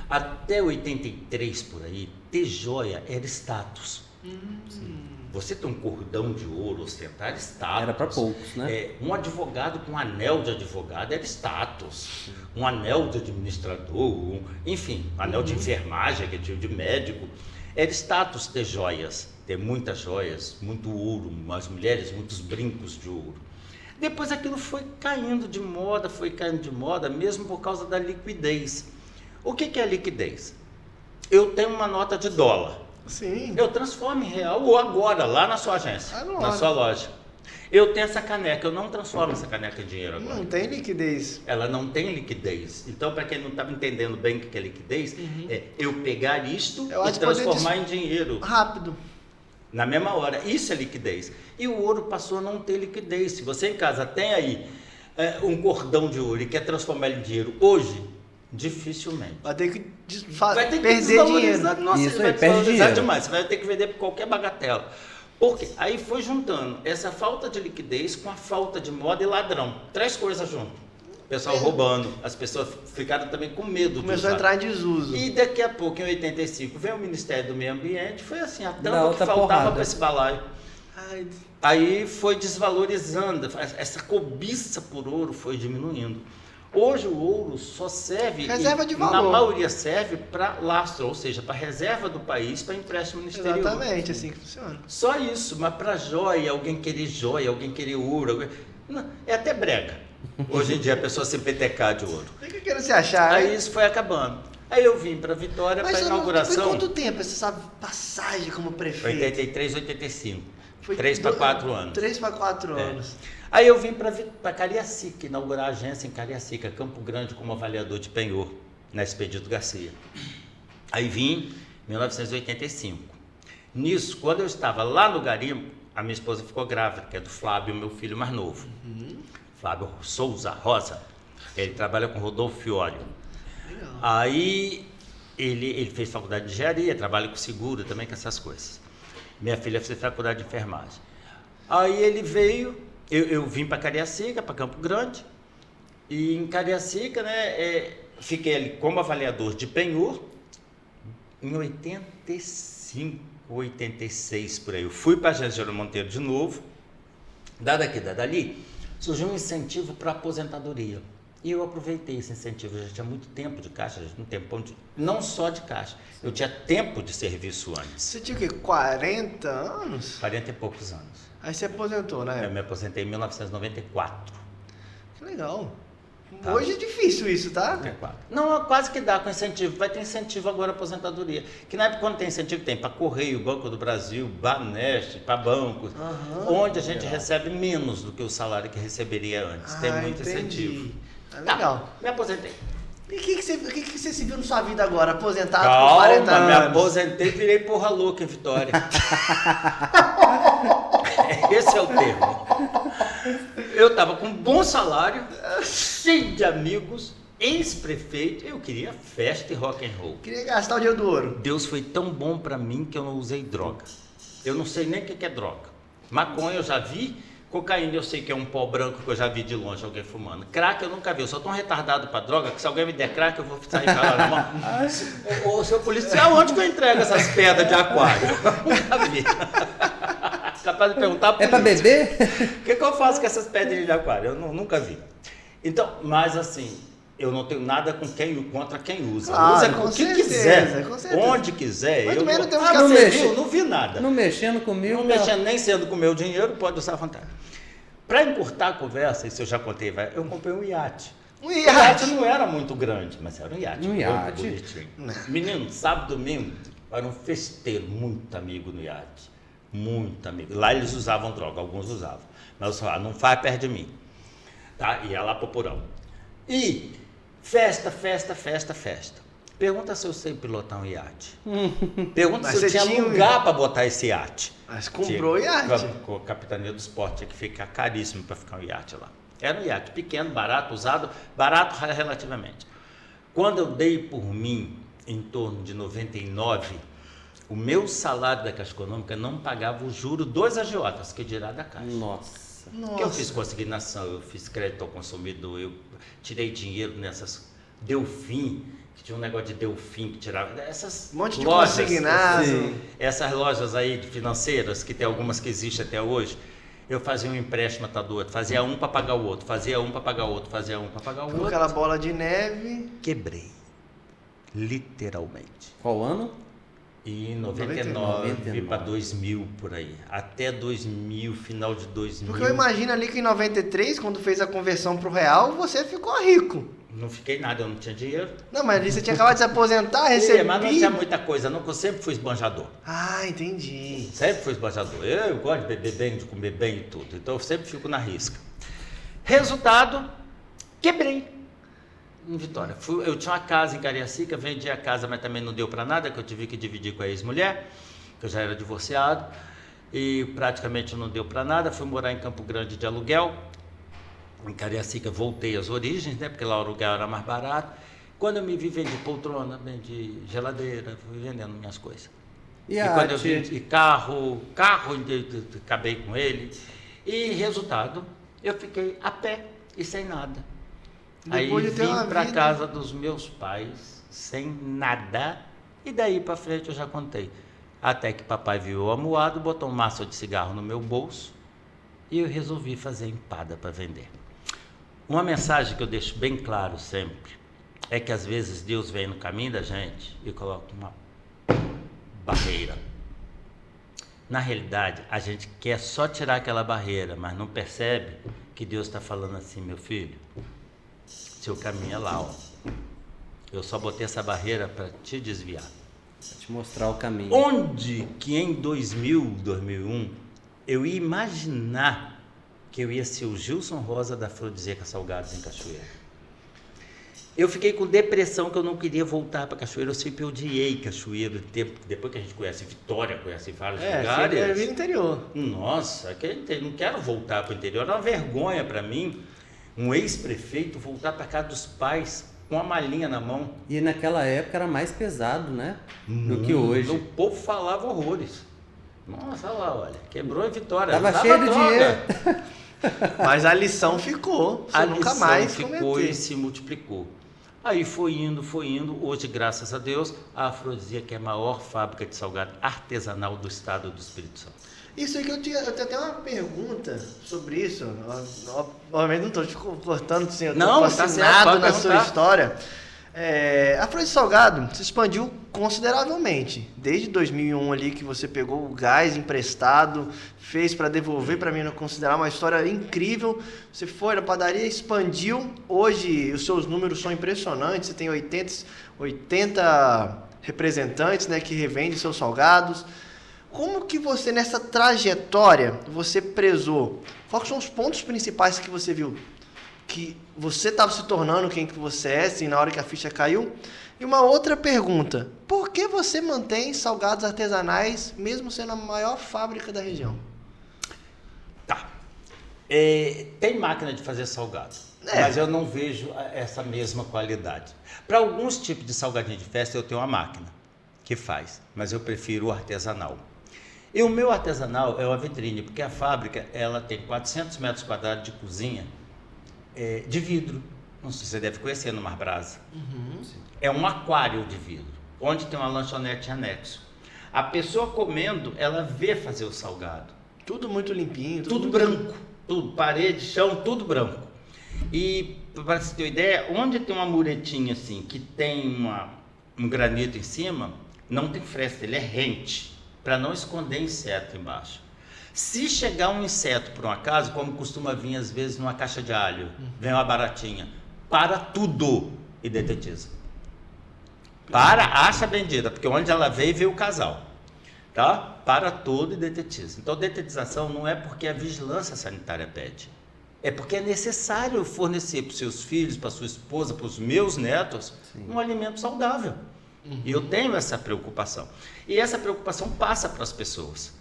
até 83 por aí, ter joia era status. Você tem um cordão de ouro ostentar era status. Era para poucos, né? Um advogado com um anel de advogado era status. Um anel de administrador, enfim, um anel de enfermagem, que é de médico. Era status ter joias, ter muitas joias, muito ouro, as mulheres, muitos brincos de ouro. Depois aquilo foi caindo de moda, mesmo por causa da liquidez. O que é liquidez? Eu tenho uma nota de dólar. Sim. Eu transformo em real ou agora, lá na sua agência, Agora. na sua loja. Eu tenho essa caneca, eu não transformo essa caneca em dinheiro agora. Não tem liquidez. Ela não tem liquidez. Então, para quem não estava entendendo bem o que é liquidez, é eu pegar isto Eu e acho que poder transformar em dinheiro. Rápido. Na mesma hora, isso é liquidez. E o ouro passou a não ter liquidez. Se você em casa tem aí um cordão de ouro e quer transformar ele em dinheiro hoje, dificilmente. Vai ter que Vai ter que perder desvalorizar. dinheiro. Nossa, Isso vai aí, perde desvalorizar dinheiro. demais. Você vai ter que vender por qualquer bagatela. Por quê? Aí foi juntando essa falta de liquidez com a falta de moda e ladrão. 3 coisas juntas. O pessoal roubando, as pessoas ficaram também com medo. Começou a entrar em desuso. E daqui a pouco, em 85, veio o Ministério do Meio Ambiente, foi assim, a Dá tampa que outra faltava porrada. para esse balaio. Ai, Aí foi desvalorizando, essa cobiça por ouro foi diminuindo. Hoje o ouro só serve, Reserva de na valor. maioria serve para lastro, ou seja, para reserva do país, para empréstimo no exterior. exatamente, assim que funciona. Só isso, mas para joia, alguém querer ouro, não, é até brega. Hoje em dia a pessoa se petecar de ouro. O que quero se achar? Aí né? isso foi acabando. Aí eu vim para Vitória para a Foi inauguração. quanto tempo essa passagem como prefeito? 83, 85. Foi 3 para 4 anos. 3 para 4 É. anos. Aí eu vim para Cariacica, inaugurar a agência em Cariacica, Campo Grande, como avaliador de penhor, na Expedito Garcia. Aí vim em 1985. Nisso, quando eu estava lá no garimpo, a minha esposa ficou grávida, que é do Flávio, meu filho mais novo. Flávio Souza Rosa. Ele trabalha com Rodolfo Fiório. Legal. Aí ele fez faculdade de engenharia, trabalha com seguro também, com essas coisas. Minha filha fez faculdade de enfermagem. Aí ele veio, eu vim para Cariacica, para Campo Grande, e em Cariacica, né, fiquei ali como avaliador de penhor em 85. 86 por aí. Eu fui para a Geraldo Monteiro de novo, daqui, dali, surgiu um incentivo para aposentadoria. E eu aproveitei esse incentivo. Eu já tinha muito tempo de caixa, não só de caixa. Eu tinha tempo de serviço antes. Você tinha o quê? 40 anos? 40 e poucos anos. Aí você aposentou, né? Eu me aposentei em 1994. Que legal. Tá. Hoje é difícil isso, tá? 94. Não, quase que dá com incentivo. Vai ter incentivo agora aposentadoria. Que na época, quando tem incentivo, tem para Correio, Banco do Brasil, Banesp, para bancos, onde a gente recebe menos do que o salário que receberia antes. Tem muito incentivo. Legal. Me aposentei. E o que você se viu na sua vida agora? Aposentado Calma, com 40 anos? me aposentei e virei porra louca em Vitória. Esse é o termo. Eu estava com um bom salário, cheio de amigos, ex-prefeito, eu queria festa e rock and roll. Queria gastar o dinheiro do ouro. Deus foi tão bom para mim que eu não usei droga. Eu não sei nem o que é droga. Maconha eu já vi, cocaína eu sei que é um pó branco que eu já vi de longe alguém fumando. Crack eu nunca vi, eu sou tão retardado para droga que se alguém me der crack eu vou sair com ela na mão. Ô, seu policial, onde que eu entrego essas pedras de aquário? Eu nunca vi. Capaz de perguntar É pra beber? O que eu faço com essas pedras de aquário? Eu nunca vi. Então, mas assim, eu não tenho nada contra quem usa. Claro, usa com o que certeza, quiser, com certeza. onde quiser. Mas Eu também não temos que não mexer. viu? Não vi nada. Não mexendo comigo. Não mexendo nem sendo com o meu dinheiro, pode usar à vontade. Para encurtar a conversa, isso eu já contei, eu comprei um iate. Um O iate. iate não era muito grande, mas era um iate. Um branco, iate. bonitinho. Menino, sábado, domingo, era um festeiro, muito amigo no iate. Muito amigo. Lá eles usavam droga, alguns usavam. Mas eu falava, não faz perto de mim. Tá? Ia lá pro porão. E festa. Pergunta se eu sei pilotar um iate. Pergunta Mas se eu você tinha tinha um lugar para botar esse iate. Mas comprou o iate. Com a capitania do esporte, tinha que ficar caríssimo para ficar um iate lá. Era um iate pequeno, barato, usado, barato relativamente. Quando eu dei por mim, em torno de 99, o meu salário da Caixa Econômica não pagava o juro dos agiotas, que dirá da Caixa. Nossa. Porque eu fiz consignação, eu fiz crédito ao consumidor, eu tirei dinheiro nessas Delfim, que tinha um negócio de Delfim que tirava essas Um monte de lojas, consignado. essas lojas aí financeiras, que tem algumas que existem até hoje. Eu fazia um empréstimo atador, fazia um para pagar o outro, fazia um para pagar o outro, fazia um para pagar o Com outro. aquela bola de neve. Quebrei, literalmente. Qual ano? E 99 99. para 2000 por aí. Até 2000, final de 2000. Porque eu imagino ali que em 93, quando fez a conversão pro real, você ficou rico. Não fiquei nada, eu não tinha dinheiro. Não, mas ali você tinha acabado de se aposentar, recebia. Mas não tinha muita coisa, não, porque eu sempre fui esbanjador. Ah, entendi. Sempre fui esbanjador. Eu gosto de beber bem, de comer bem e tudo. Então eu sempre fico na risca. Resultado, quebrei. Em Vitória. Eu tinha uma casa em Cariacica, vendi a casa, mas também não deu para nada, que eu tive que dividir com a ex-mulher, que eu já era divorciado, e praticamente não deu para nada. Fui morar em Campo Grande de aluguel. Em Cariacica voltei às origens, né? Porque lá o aluguel era mais barato. Quando eu me vi, vendi poltrona, vendi geladeira, fui vendendo minhas coisas. E quando eu vendi carro, acabei com ele. E resultado, eu fiquei a pé e sem nada. Depois Aí de ter uma vim para vida. casa dos meus pais sem nada. E daí para frente eu já contei. Até que papai viu eu amuado, botou um maço de cigarro no meu bolso e eu resolvi fazer empada para vender. Uma mensagem que eu deixo bem claro sempre é que às vezes Deus vem no caminho da gente e coloca uma barreira. Na realidade, a gente quer só tirar aquela barreira, mas não percebe que Deus está falando assim, meu filho, seu caminho é lá, ó. Eu só botei essa barreira para te desviar. Pra te mostrar o caminho. Onde que em 2000, 2001, eu ia imaginar que eu ia ser o Gilson Rosa da Afrodisíaca Salgados em Cachoeira. Eu fiquei com depressão, que eu não queria voltar para Cachoeira. Eu sempre odiei Cachoeira. Depois que a gente conhece Vitória, conhece vários lugares. É vida interior. Nossa, não quero voltar para o interior. Era uma vergonha para mim, um ex-prefeito, voltar para casa dos pais com uma malinha na mão. E naquela época era mais pesado, né? Do que hoje. O povo falava horrores. Nossa, olha lá, olha. Quebrou em Vitória. Tava Dava cheio de droga. dinheiro. Mas a lição ficou. Você A nunca lição mais ficou cometeu. e se multiplicou. Aí foi indo. Hoje, graças a Deus, a Afrodisíaca é a maior fábrica de salgado artesanal do estado do Espírito Santo. Isso aí que eu tenho até uma pergunta sobre isso. Obviamente não estou te cortando, assim, eu Não, estou tá certo, fascinado pode na sua perguntar. história. A Flor de Salgado se expandiu consideravelmente. Desde 2001 ali que você pegou o gás emprestado, fez para devolver para mim, não considerar uma história incrível. Você foi na padaria, expandiu. Hoje os seus números são impressionantes. Você tem 80 representantes, né, que revendem seus salgados. Como que você, nessa trajetória, você prezou? Quais são os pontos principais que você viu? Que você estava se tornando quem que você é, assim, na hora que a ficha caiu? E uma outra pergunta. Por que você mantém salgados artesanais, mesmo sendo a maior fábrica da região? Tá. Tem máquina de fazer salgado, mas eu não vejo essa mesma qualidade. Para alguns tipos de salgadinho de festa, eu tenho uma máquina que faz, mas eu prefiro o artesanal. E o meu artesanal é uma vitrine, porque a fábrica ela tem 400 metros quadrados de cozinha de vidro. Não sei se você deve conhecer no Mar Brasa. É um aquário de vidro, onde tem uma lanchonete anexo. A pessoa comendo, ela vê fazer o salgado. Tudo muito limpinho. Tudo branco. Tudo, parede, chão, tudo branco. E, para você ter uma ideia, onde tem uma muretinha assim, que tem um granito em cima, não tem fresta, ele é rente, para não esconder inseto embaixo. Se chegar um inseto, por um acaso, como costuma vir às vezes numa caixa de alho, vem uma baratinha, para tudo e detetiza. Acha a bendita, porque onde ela veio o casal. Tá? Para tudo e detetiza. Então, detetização não é porque a vigilância sanitária pede. É porque é necessário fornecer para os seus filhos, para sua esposa, para os meus netos, um alimento saudável. E eu tenho essa preocupação. E essa preocupação passa para as pessoas.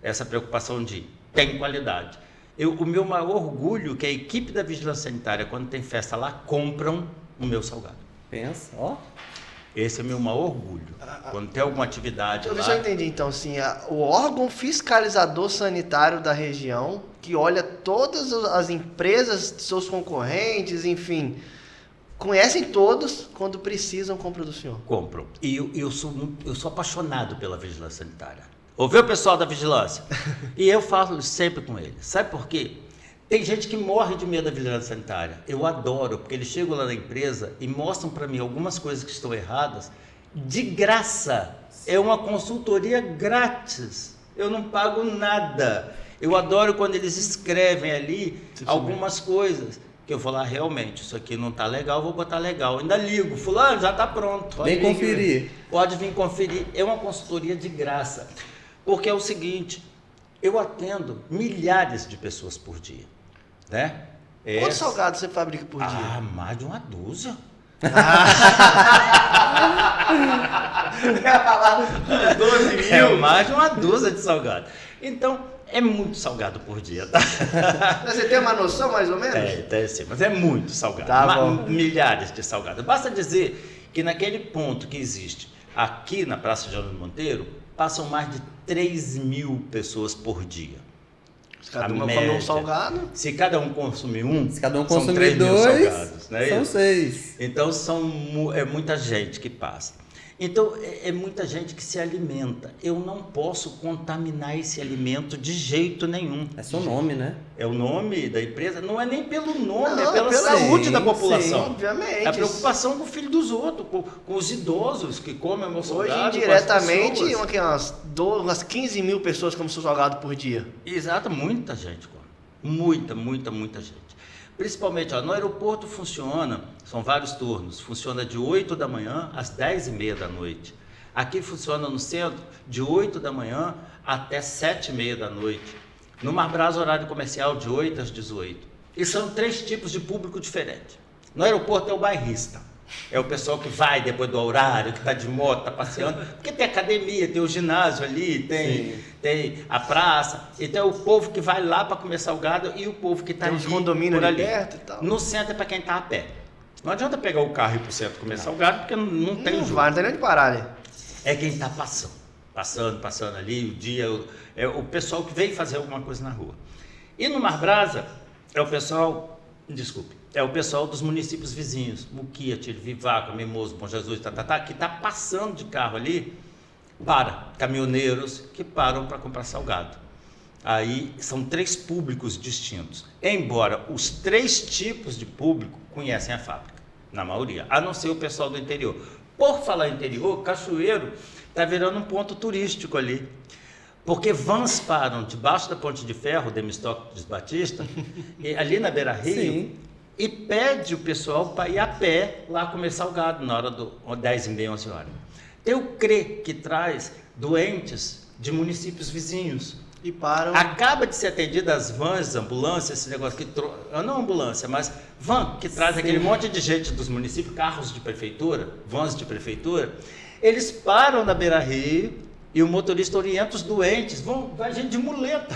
Essa preocupação de tem qualidade. O meu maior orgulho é que a equipe da vigilância sanitária, quando tem festa lá, compram o meu salgado. Pensa, ó. Esse é o meu maior orgulho. Quando tem alguma atividade Deixa eu lá... entender então, assim, o órgão fiscalizador sanitário da região, que olha todas as empresas, seus concorrentes, enfim, conhecem todos, quando precisam, compram do senhor. Compram. E eu sou apaixonado pela vigilância sanitária. Ouviu, pessoal da vigilância? E eu falo sempre com eles. Sabe por quê? Tem gente que morre de medo da vigilância sanitária. Eu adoro, porque eles chegam lá na empresa e mostram para mim algumas coisas que estão erradas de graça. É uma consultoria grátis. Eu não pago nada. Eu adoro quando eles escrevem ali algumas coisas. Que eu vou lá, realmente, isso aqui não está legal, vou botar legal. Ainda ligo, fulano, já está pronto. Vem conferir. Pode vir conferir. É uma consultoria de graça. Porque é o seguinte, eu atendo milhares de pessoas por dia. Né? Quantos salgados você fabrica por dia? Mais de uma dúzia. Eu ia falar 12 mil. Mais de uma dúzia de salgados. Então, é muito salgado por dia, tá? Você tem uma noção, mais ou menos? Tem sim, mas é muito salgado. Tá bom. Milhares de salgados. Basta dizer que naquele ponto que existe aqui na Praça Jerônimo Monteiro, passam mais de 3 mil pessoas por dia. Se cada um comer um salgado. Se cada um consumir um, Se cada um são consumir 3 mil dois, salgados, né? são 6. Então é muita gente que passa. Então é muita gente que se alimenta. Eu não posso contaminar esse alimento de jeito nenhum. É seu nome, né? É o nome da empresa, não é nem pelo nome, Não, é pela pela- saúde da Sim, população. sim, obviamente. É a preocupação com o filho dos outros, com os idosos que comem o meu Hoje, salgado. indiretamente, com as pessoas. umas 15 mil pessoas comem seu salgado por dia. Exato, muita gente come. Muita gente. Principalmente, no aeroporto funciona, são vários turnos, funciona de 8 da manhã às 10h30 da noite. Aqui funciona no centro de 8 da manhã até 7h30 da noite. No Mar Brasa, horário comercial de 8 às 18. E são 3 tipos de público diferentes. No aeroporto é o bairrista. É o pessoal que vai depois do horário, que está de moto, está passeando. Porque tem academia, tem o ginásio ali, tem a praça. E tem o povo que vai lá para comer salgado e o povo que está Tem ali uns condomínios por ali perto e tal. No centro é para quem está a pé. Não adianta pegar o carro e ir para o centro comer salgado, porque não tem Não jogo. vai, não tem nem onde parar ali. É quem está passando ali o dia, é o pessoal que veio fazer alguma coisa na rua. E no Mar Brasa, é o pessoal, é o pessoal dos municípios vizinhos, Muquia, Vivaco, Mimoso, Bom Jesus, que está passando de carro ali, caminhoneiros que param para comprar salgado. Aí são 3 públicos distintos, embora os 3 tipos de público conhecem a fábrica, na maioria, a não ser o pessoal do interior. Por falar interior, Cachoeiro está virando um ponto turístico ali, porque vans param debaixo da Ponte de Ferro, Demostócles Batista, ali na Beira-Rio, Sim. e pede o pessoal para ir a pé lá comer salgado na hora do 10h30, 11 horas. Tem o CRE, que traz doentes de municípios vizinhos. E param. Acaba de ser atendida as vans, ambulâncias, esse negócio que não ambulância, mas van, que traz aquele monte de gente dos municípios, carros de prefeitura, vans de prefeitura, eles param na Beira-Rio e o motorista orienta os doentes, vai gente de muleta,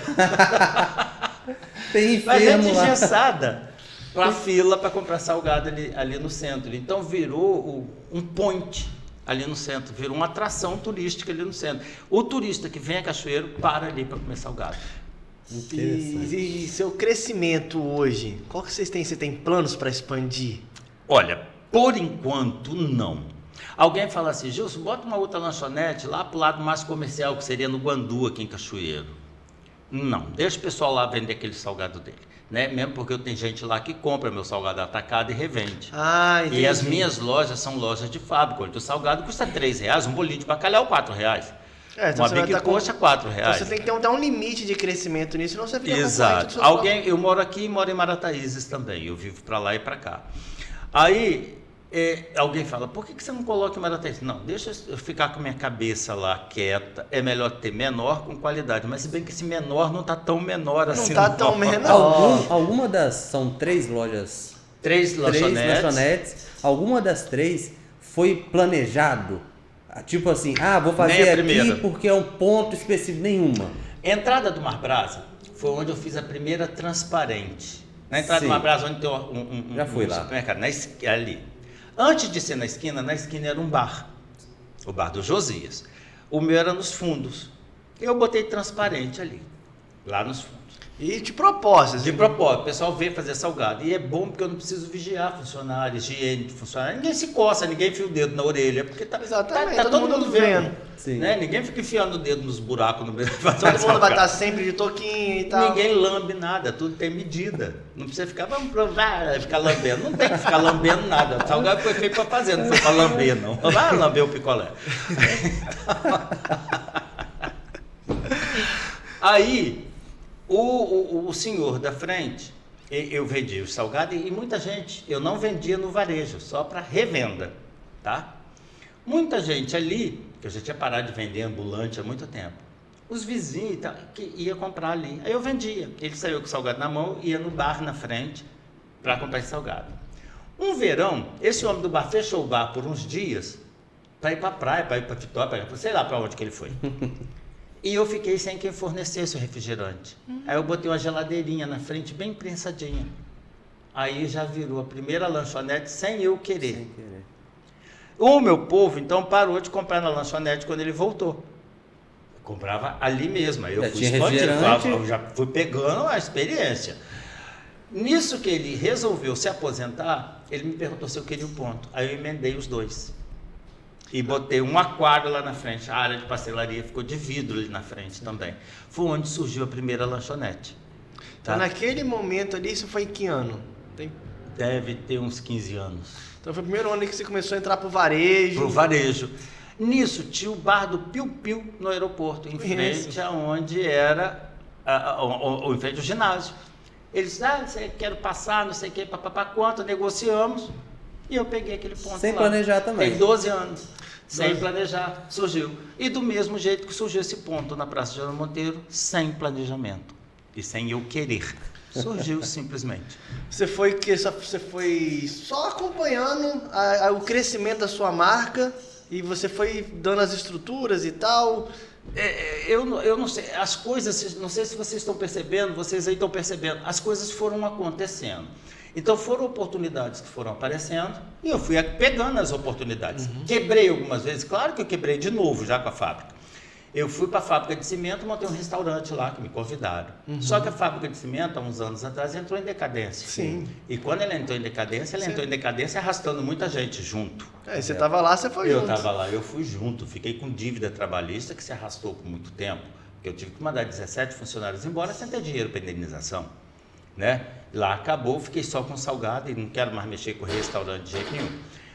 Tem vai gente enfermo lá. engessada para a fila para comprar salgado ali no centro. Então virou um point ali no centro, virou uma atração turística ali no centro. O turista que vem a Cachoeiro para ali para comer salgado. E seu crescimento hoje, qual que vocês têm? Você tem planos para expandir? Olha, por enquanto não. Alguém fala assim, Gilson, bota uma outra lanchonete lá pro lado mais comercial, que seria no Guandu, aqui em Cachoeiro. Não, deixa o pessoal lá vender aquele salgado dele, né? Mesmo porque eu tenho gente lá que compra meu salgado atacado e revende. Ah, entendi. E as minhas lojas são lojas de fábrica, onde o salgado custa R$3, um bolinho de bacalhau R$4. Então Uma você vai bique tá com- coxa R$4. Então você tem que dar um limite de crescimento nisso, senão você fica Exato. concorrente do seu Eu moro aqui e moro em Marataízes também. Eu vivo para lá e para cá. Aí alguém fala, por que você não coloca em Marataízes? Não, deixa eu ficar com a minha cabeça lá quieta. É melhor ter menor com qualidade. Mas se bem que esse menor não está tão menor Não assim. tá tão menor. Alguma das... São 3 lojas... 3 3 lanchonetes. lanchonetes. Alguma das 3 foi planejado? Tipo assim, vou Nem fazer a aqui primeira. porque é um ponto específico. Nenhuma. Entrada do Mar Brasa foi onde eu fiz a primeira transparente. Na entrada Sim. do Mar Brasa, onde tem Já fui lá. supermercado, ali. Antes de ser na esquina era um bar. O bar do Josias. O meu era nos fundos. Eu botei transparente ali, lá nos fundos. E de propósito. De propósito, o pessoal veio fazer salgado. E é bom porque eu não preciso vigiar funcionários, higiene de funcionário. Ninguém se coça, ninguém enfia o dedo na orelha, porque Exatamente, tá todo mundo vendo. Sim. Né? Ninguém fica enfiando o dedo nos buracos no meio. Todo mundo vai estar sempre de toquinho e tal. Ninguém lambe nada, tudo tem medida. Não precisa ficar, vamos provar, ficar lambendo. Não tem que ficar lambendo nada. O salgado foi feito para fazer, não foi para lamber, não. Vai lamber o picolé. Aí, o senhor da frente, eu vendia os salgados e muita gente, eu não vendia no varejo, só para revenda, tá? Muita gente ali, que eu já tinha parado de vender ambulante há muito tempo, os vizinhos e tal, que ia comprar ali. Aí eu vendia. Ele saiu com o salgado na mão, ia no bar na frente para comprar esse salgado. Um verão, esse homem do bar fechou o bar por uns dias para ir para a praia, para ir para Vitória, sei lá para onde que ele foi. E eu fiquei sem quem fornecesse o refrigerante. Aí eu botei uma geladeirinha na frente, bem prensadinha. Aí já virou a primeira lanchonete sem eu querer. Sem querer. O meu povo, então, parou de comprar na lanchonete quando ele voltou. Eu comprava ali mesmo. Aí eu Já fui tinha expandindo, refrigerante. eu já fui pegando a experiência. Nisso que ele resolveu se aposentar, ele me perguntou se eu queria um ponto. Aí eu emendei os 2. E botei um aquário lá na frente. A área de pastelaria ficou de vidro ali na frente também. Foi onde surgiu a primeira lanchonete. Então, naquele momento ali, isso foi em que ano? Deve ter uns 15 anos. Então foi o primeiro ano que você começou a entrar pro varejo. Pro varejo. Nisso tinha o bar do Piu Piu no aeroporto, em frente aonde era em frente ao ginásio. Eles disseram, você quer passar, não sei o que, papapá, quanto, negociamos, e eu peguei aquele ponto Sem lá. planejar também. Tem 12 anos, sem planejar, surgiu. E do mesmo jeito que surgiu esse ponto na Praça Geraldo Monteiro, sem planejamento e sem eu querer. Surgiu simplesmente. Você foi só acompanhando o crescimento da sua marca e você foi dando as estruturas e tal. Eu não sei, as coisas, não sei se vocês estão percebendo, vocês aí estão percebendo, as coisas foram acontecendo. Então foram oportunidades que foram aparecendo e eu fui pegando as oportunidades. Quebrei algumas vezes, claro que eu quebrei de novo já com a fábrica. Eu fui para a fábrica de cimento, montei um restaurante lá que me convidaram. Só que a fábrica de cimento, há uns anos atrás, entrou em decadência. Sim. E quando ela entrou em decadência, arrastando muita gente junto. Você estava lá, você foi Eu junto. estava lá, eu fui junto. Fiquei com dívida trabalhista que se arrastou por muito tempo. Porque eu tive que mandar 17 funcionários embora sem ter dinheiro para indenização. Né? Lá acabou, fiquei só com salgado e não quero mais mexer com restaurante de jeito nenhum.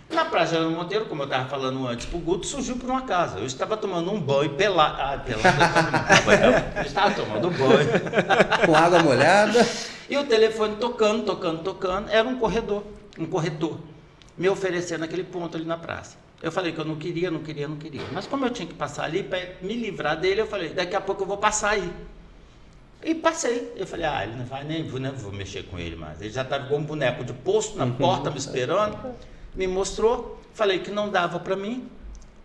Na Praia Geraldo Monteiro, como eu estava falando antes pro Guto, surgiu por uma casa. Eu estava tomando um banho pelado. Eu estava tomando um banho. Com água molhada. E o telefone tocando. Era um corretor, me oferecendo aquele ponto ali na praça. Eu falei que eu não queria. Mas como eu tinha que passar ali, para me livrar dele, eu falei, daqui a pouco eu vou passar aí. E passei. Eu falei, ele não vai nem vou mexer com ele mais. Ele já estava com um boneco de posto na porta me esperando. Me mostrou, falei que não dava para mim.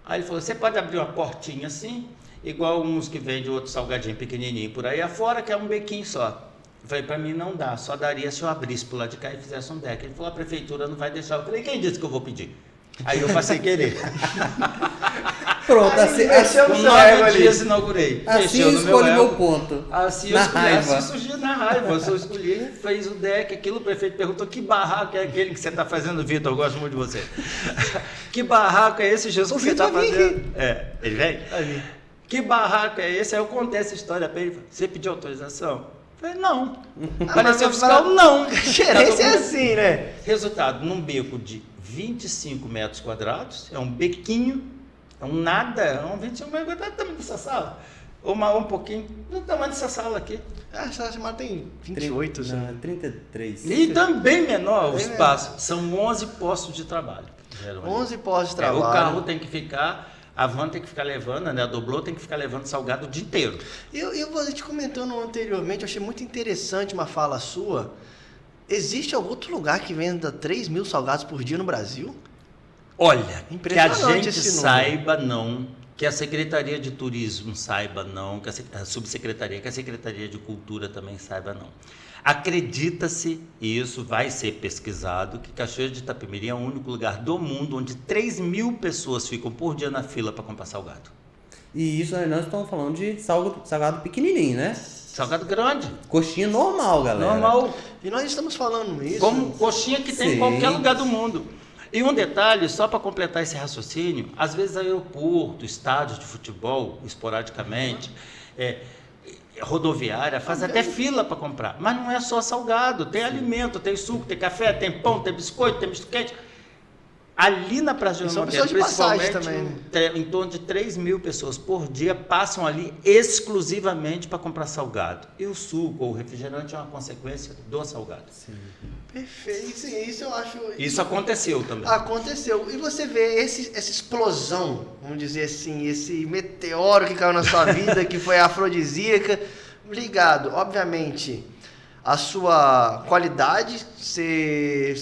Aí ele falou, você pode abrir uma portinha assim, igual uns que vendem outro salgadinho pequenininho por aí afora, que é um bequinho só. Eu falei, para mim não dá, só daria se eu abrisse por lá de cá e fizesse um deck. Ele falou, a prefeitura não vai deixar. Eu falei, quem disse que eu vou pedir? Aí eu passei querer. Pronto, assim, Com 9 dias inaugurei. assim escolhe meu ponto. Assim na eu escolhi, raiva. assim surgiu na raiva. Eu escolhi, fez o deck, aquilo, o prefeito perguntou, que barraco é aquele que você está fazendo, Vitor? Eu gosto muito de você. Que barraco é esse, Jesus, que você está fazendo? Ele vem? Que barraco é esse? Aí eu contei essa história para ele. Você pediu autorização? Eu falei, não. Apareceu fiscal? Não. Gerência é assim, né? Resultado, num beco de 25 metros quadrados, é um bequinho, é um nada, é um 25 metros quadrados, do tamanho dessa sala. Ou um pouquinho, do tamanho dessa sala aqui. Essa semana tem 28, assim. Não, 33. E também menor o espaço. São 11 postos de trabalho. 11 postos de trabalho. O carro tem que ficar, a van tem que ficar levando, né? A doblô tem que ficar levando salgado o dia inteiro. Eu vou te comentando anteriormente, eu achei muito interessante uma fala sua. Existe algum outro lugar que venda 3 mil salgados por dia no Brasil? Olha, que a Impressionante gente esse número. saiba não, que a Secretaria de Turismo saiba não, que a Subsecretaria, que a Secretaria de Cultura também saiba não. Acredita-se, e isso vai ser pesquisado, que Cachoeira de Itapemirim é o único lugar do mundo onde 3 mil pessoas ficam por dia na fila para comprar salgado. E isso nós estamos falando de salgado pequenininho, né? Salgado grande. Coxinha normal, galera. Normal. E nós estamos falando isso. Como coxinha que tem Sim. em qualquer lugar do mundo. E um detalhe, só para completar esse raciocínio, às vezes aeroporto, estádios de futebol, esporadicamente, rodoviária, faz até fila para comprar. Mas não é só salgado, tem alimento, tem suco, tem café, tem pão, tem biscoito, tem misto quente. Ali na Praia Geraldo são Monteiro, pessoas de passagem principalmente, também, em torno de 3 mil pessoas por dia passam ali exclusivamente para comprar salgado. E o suco ou o refrigerante é uma consequência do salgado. Sim. Perfeito, sim, isso eu acho... Isso aconteceu também. Aconteceu. E você vê essa explosão, vamos dizer assim, esse meteoro que caiu na sua vida, que foi afrodisíaca, ligado, obviamente, a sua qualidade se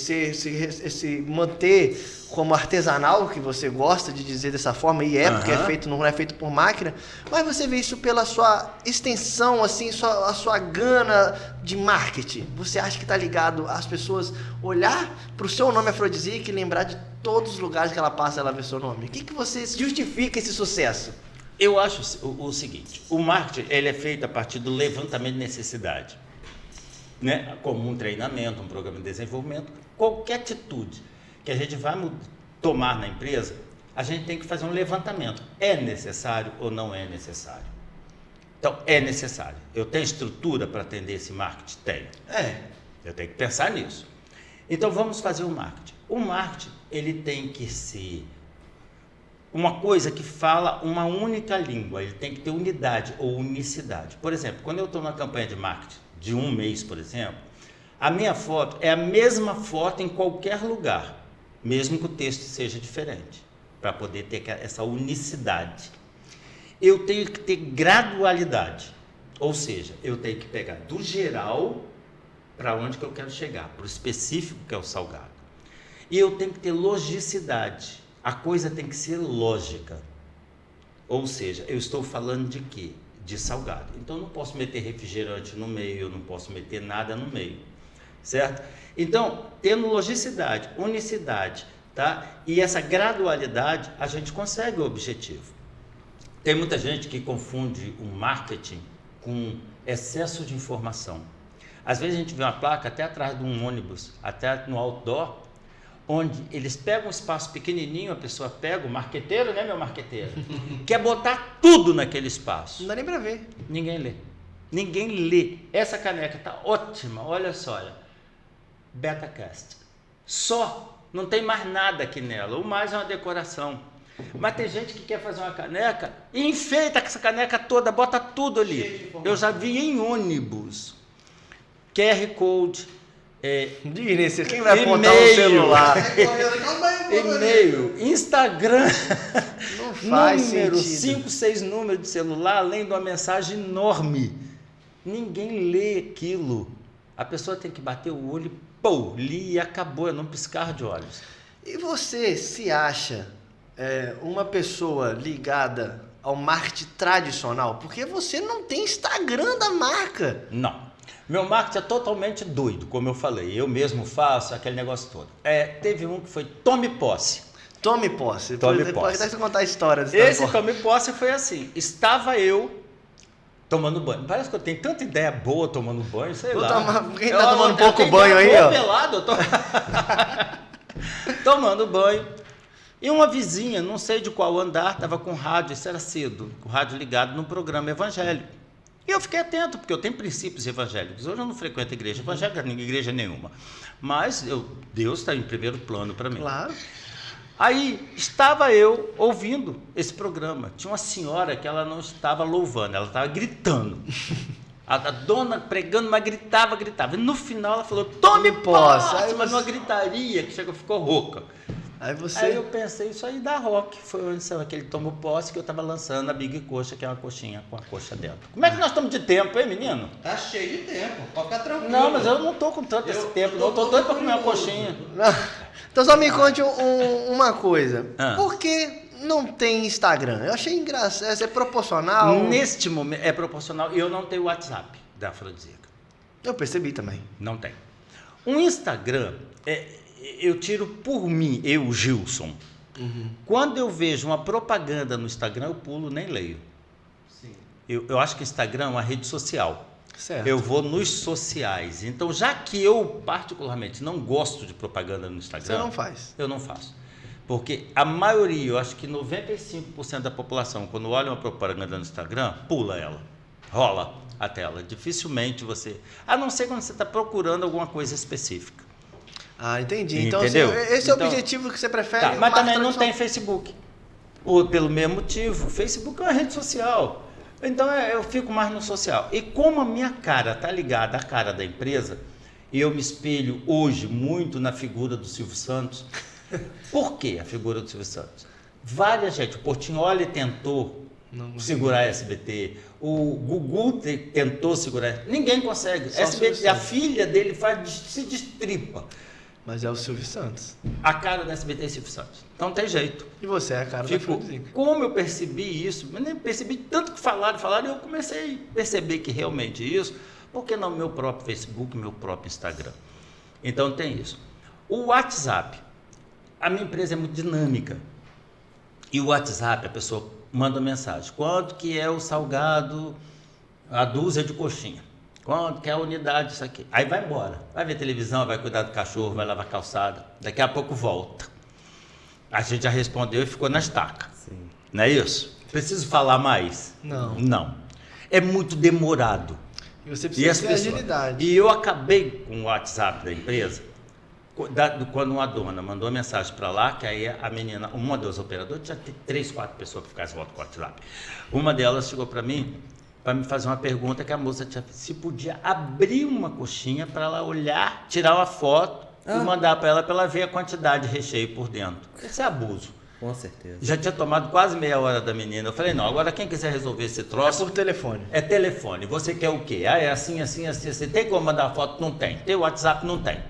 manter como artesanal, que você gosta de dizer dessa forma, e porque não é feito por máquina, mas você vê isso pela sua extensão, assim, a sua gana de marketing. Você acha que está ligado às pessoas olhar para o seu nome afrodisíaco e lembrar de todos os lugares que ela passa, ela vê seu nome? O que você justifica esse sucesso? Eu acho o seguinte, o marketing ele é feito a partir do levantamento de necessidade, né? Como um treinamento, um programa de desenvolvimento, qualquer atitude que a gente vai tomar na empresa, a gente tem que fazer um levantamento. É necessário ou não é necessário? Então, é necessário. Eu tenho estrutura para atender esse marketing? Tenho. Eu tenho que pensar nisso. Então, vamos fazer o marketing. O marketing, ele tem que ser uma coisa que fala uma única língua, ele tem que ter unidade ou unicidade. Por exemplo, quando eu estou numa campanha de marketing de um mês, por exemplo, a minha foto é a mesma foto em qualquer lugar, mesmo que o texto seja diferente, para poder ter essa unicidade. Eu tenho que ter gradualidade, ou seja, eu tenho que pegar do geral para onde que eu quero chegar, para o específico que é o salgado. E eu tenho que ter logicidade, a coisa tem que ser lógica, ou seja, eu estou falando de quê? De salgado. Então eu não posso meter refrigerante no meio, eu não posso meter nada no meio, certo? Então, tendo logicidade, unicidade, tá? E essa gradualidade, a gente consegue o objetivo. Tem muita gente que confunde o marketing com excesso de informação. Às vezes a gente vê uma placa até atrás de um ônibus, até no outdoor, onde eles pegam um espaço pequenininho, a pessoa pega, o marqueteiro, né, meu marqueteiro, quer botar tudo naquele espaço. Não dá nem pra ver. Ninguém lê. Ninguém lê. Essa caneca tá ótima, olha só, olha. Betacast. Só, não tem mais nada aqui nela, o mais é uma decoração. Mas tem gente que quer fazer uma caneca e enfeita com essa caneca toda, bota tudo ali. Eu já vi em ônibus. QR Code, Vinícius, quem vai apontar um celular? e-mail, Instagram, Não faz número, sentido. 5, 6 números de celular, além de uma mensagem enorme. Ninguém lê aquilo. A pessoa tem que bater o olho e pô, li e acabou, é num piscar de olhos. E você se acha uma pessoa ligada ao marketing tradicional? Porque você não tem Instagram da marca. Não. Meu marketing é totalmente doido, como eu falei. Eu mesmo faço aquele negócio todo. Teve um que foi Tome Posse. Tome posse. Tome Pode posse. até você contar a história desse Esse Tome Posse foi assim. Estava eu tomando banho. Parece que eu tenho tanta ideia boa tomando banho, sei lá. Quem tá tomando pouco banho aí, ó? Pelado, eu tô... tomando banho. E uma vizinha, não sei de qual andar, estava com rádio, isso era cedo, com o rádio ligado no programa evangélico. E eu fiquei atento, porque eu tenho princípios evangélicos. Hoje eu não frequento igreja evangélica, nem igreja nenhuma. Mas Deus está em primeiro plano para mim. Claro. Aí estava eu ouvindo esse programa. Tinha uma senhora que ela não estava louvando, ela estava gritando. A dona pregando, mas gritava. E no final ela falou, tome posse! Mas numa gritaria que ficou rouca. Aí eu pensei, isso aí dá rock. Foi onde saiu aquele Tomo Posse que eu estava lançando a Big Coxa, que é uma coxinha com a coxa dentro. Como é que nós estamos de tempo, hein, menino? Tá cheio de tempo, pode ficar tranquilo. Não, mas eu não tô com tanto esse tempo, não. Eu tô doido para comer uma coxinha. Então só me conte uma coisa. Ah. Por que não tem Instagram? Eu achei engraçado. É proporcional? Neste momento é proporcional. Eu não tenho WhatsApp da Afrodisíaca. Eu percebi também. Não tem. Um Instagram, eu tiro por mim, eu, Gilson. Uhum. Quando eu vejo uma propaganda no Instagram, eu pulo, nem leio. Sim. Eu acho que o Instagram é uma rede social. Certo. Eu vou nos sociais. Então, já que eu, particularmente, não gosto de propaganda no Instagram... Você não faz? Eu não faço. Porque a maioria, eu acho que 95% da população, quando olha uma propaganda no Instagram, pula ela. Rola a tela. Dificilmente você... A não ser quando você está procurando alguma coisa específica. Ah, entendi. Então, Entendeu? esse é o objetivo que você prefere? Tá, mas também não tradicional. tem Facebook. Pelo mesmo motivo. Facebook é uma rede social. Então eu fico mais no social. E como a minha cara está ligada à cara da empresa, e eu me espelho hoje muito na figura do Silvio Santos. Por que a figura do Silvio Santos? Várias gente, o Portiolli tentou segurar a SBT, o Gugu tentou segurar, ninguém consegue. Só SBT, a filha dele se destripa. Mas é o Silvio Santos. A cara da SBT é Silvio Santos. Não tem jeito. E você é a cara da Afrodisíaca. Como eu percebi isso, mas nem percebi tanto que falaram, e eu comecei a perceber que realmente isso, porque não meu próprio Facebook, meu próprio Instagram. Então tem isso. O WhatsApp, a minha empresa é muito dinâmica. E o WhatsApp, a pessoa manda mensagem, quanto que é o salgado, a dúzia de coxinha? Quanto que é a unidade disso aqui? Aí vai embora, vai ver televisão, vai cuidar do cachorro, vai lavar calçada, daqui a pouco volta. A gente já respondeu e ficou na estaca. Sim. Não é isso? Preciso falar mais? Não. Não. É muito demorado. E você E precisa as ter pessoas... agilidade. E eu acabei com o WhatsApp da empresa, quando uma dona mandou mensagem para lá, que aí a menina, uma das operadoras, já tem 3, 4 pessoas que ficassem volta com o WhatsApp. Uma delas chegou para mim, para me fazer uma pergunta que a moça tinha feito, se podia abrir uma coxinha para ela olhar, tirar uma foto e mandar para ela ver a quantidade de recheio por dentro. Esse é abuso. Com certeza. Já tinha tomado quase meia hora da menina. Eu falei, não, agora quem quiser resolver esse É troço... por telefone. É telefone. Você quer o quê? É assim. Tem como mandar foto? Não tem. Tem WhatsApp? Não tem.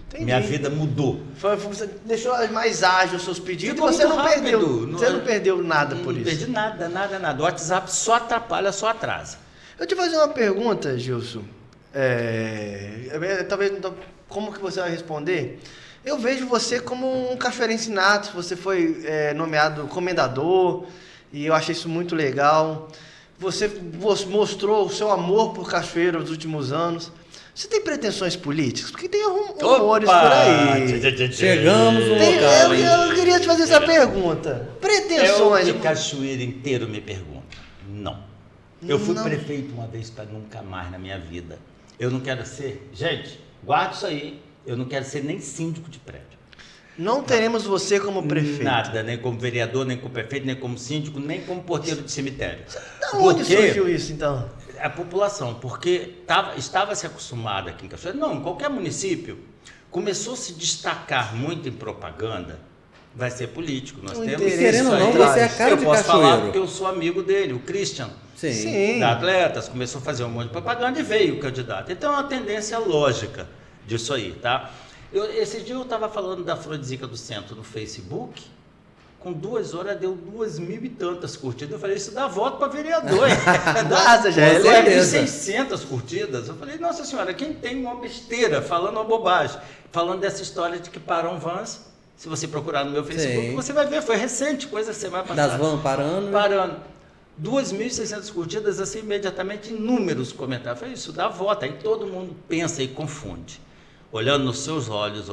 Entendi. Minha vida mudou. Você deixou mais ágil os seus pedidos Ficou e você muito não rápido. perdeu. Você não perdeu nada por Não isso. perdi nada. O WhatsApp só atrapalha, só atrasa. Eu te vou fazer uma pergunta, Gilson. Talvez como que você vai responder? Eu vejo você como um cachoeirense nato. Você foi nomeado comendador. E eu achei isso muito legal. Você mostrou o seu amor por Cachoeira nos últimos anos. Você tem pretensões políticas? Porque tem rumores por aí. Chegamos no local. Eu queria te fazer essa pergunta. Pretensões. Eu de Cachoeira inteiro me pergunto. Não. Eu fui prefeito uma vez para nunca mais na minha vida. Eu não quero ser... Gente, guarda isso aí. Eu não quero ser nem síndico de prédio. Não teremos você como prefeito. Nada, nem como vereador, nem como prefeito, nem como síndico, nem como porteiro de cemitério. Da onde surgiu isso, então? A população, porque estava se acostumada aqui em Cachoeira, não, em qualquer município, começou a se destacar muito em propaganda, vai ser político. Nós temos querendo ou não, você é a cara de Cachoeiro. Eu posso falar porque eu sou amigo dele, o Christian. Sim. Da Atletas, começou a fazer um monte de propaganda e veio o candidato. Então é uma tendência lógica disso aí, tá? Esse dia eu estava falando da Afrodisíaca do Centro no Facebook, com 2 horas deu 2.000 e tantas curtidas. Eu falei, isso dá voto para vereador. Nossa, já é 1.600 curtidas. Eu falei, nossa senhora, quem tem uma besteira, falando uma bobagem, falando dessa história de que param vans, se você procurar no meu Facebook, você vai ver, foi recente, coisa semana passada. Das vans parando. Parando. 2.600 curtidas, assim, imediatamente, inúmeros comentários. Eu falei, isso dá voto. Aí todo mundo pensa e confunde. Olhando nos seus olhos,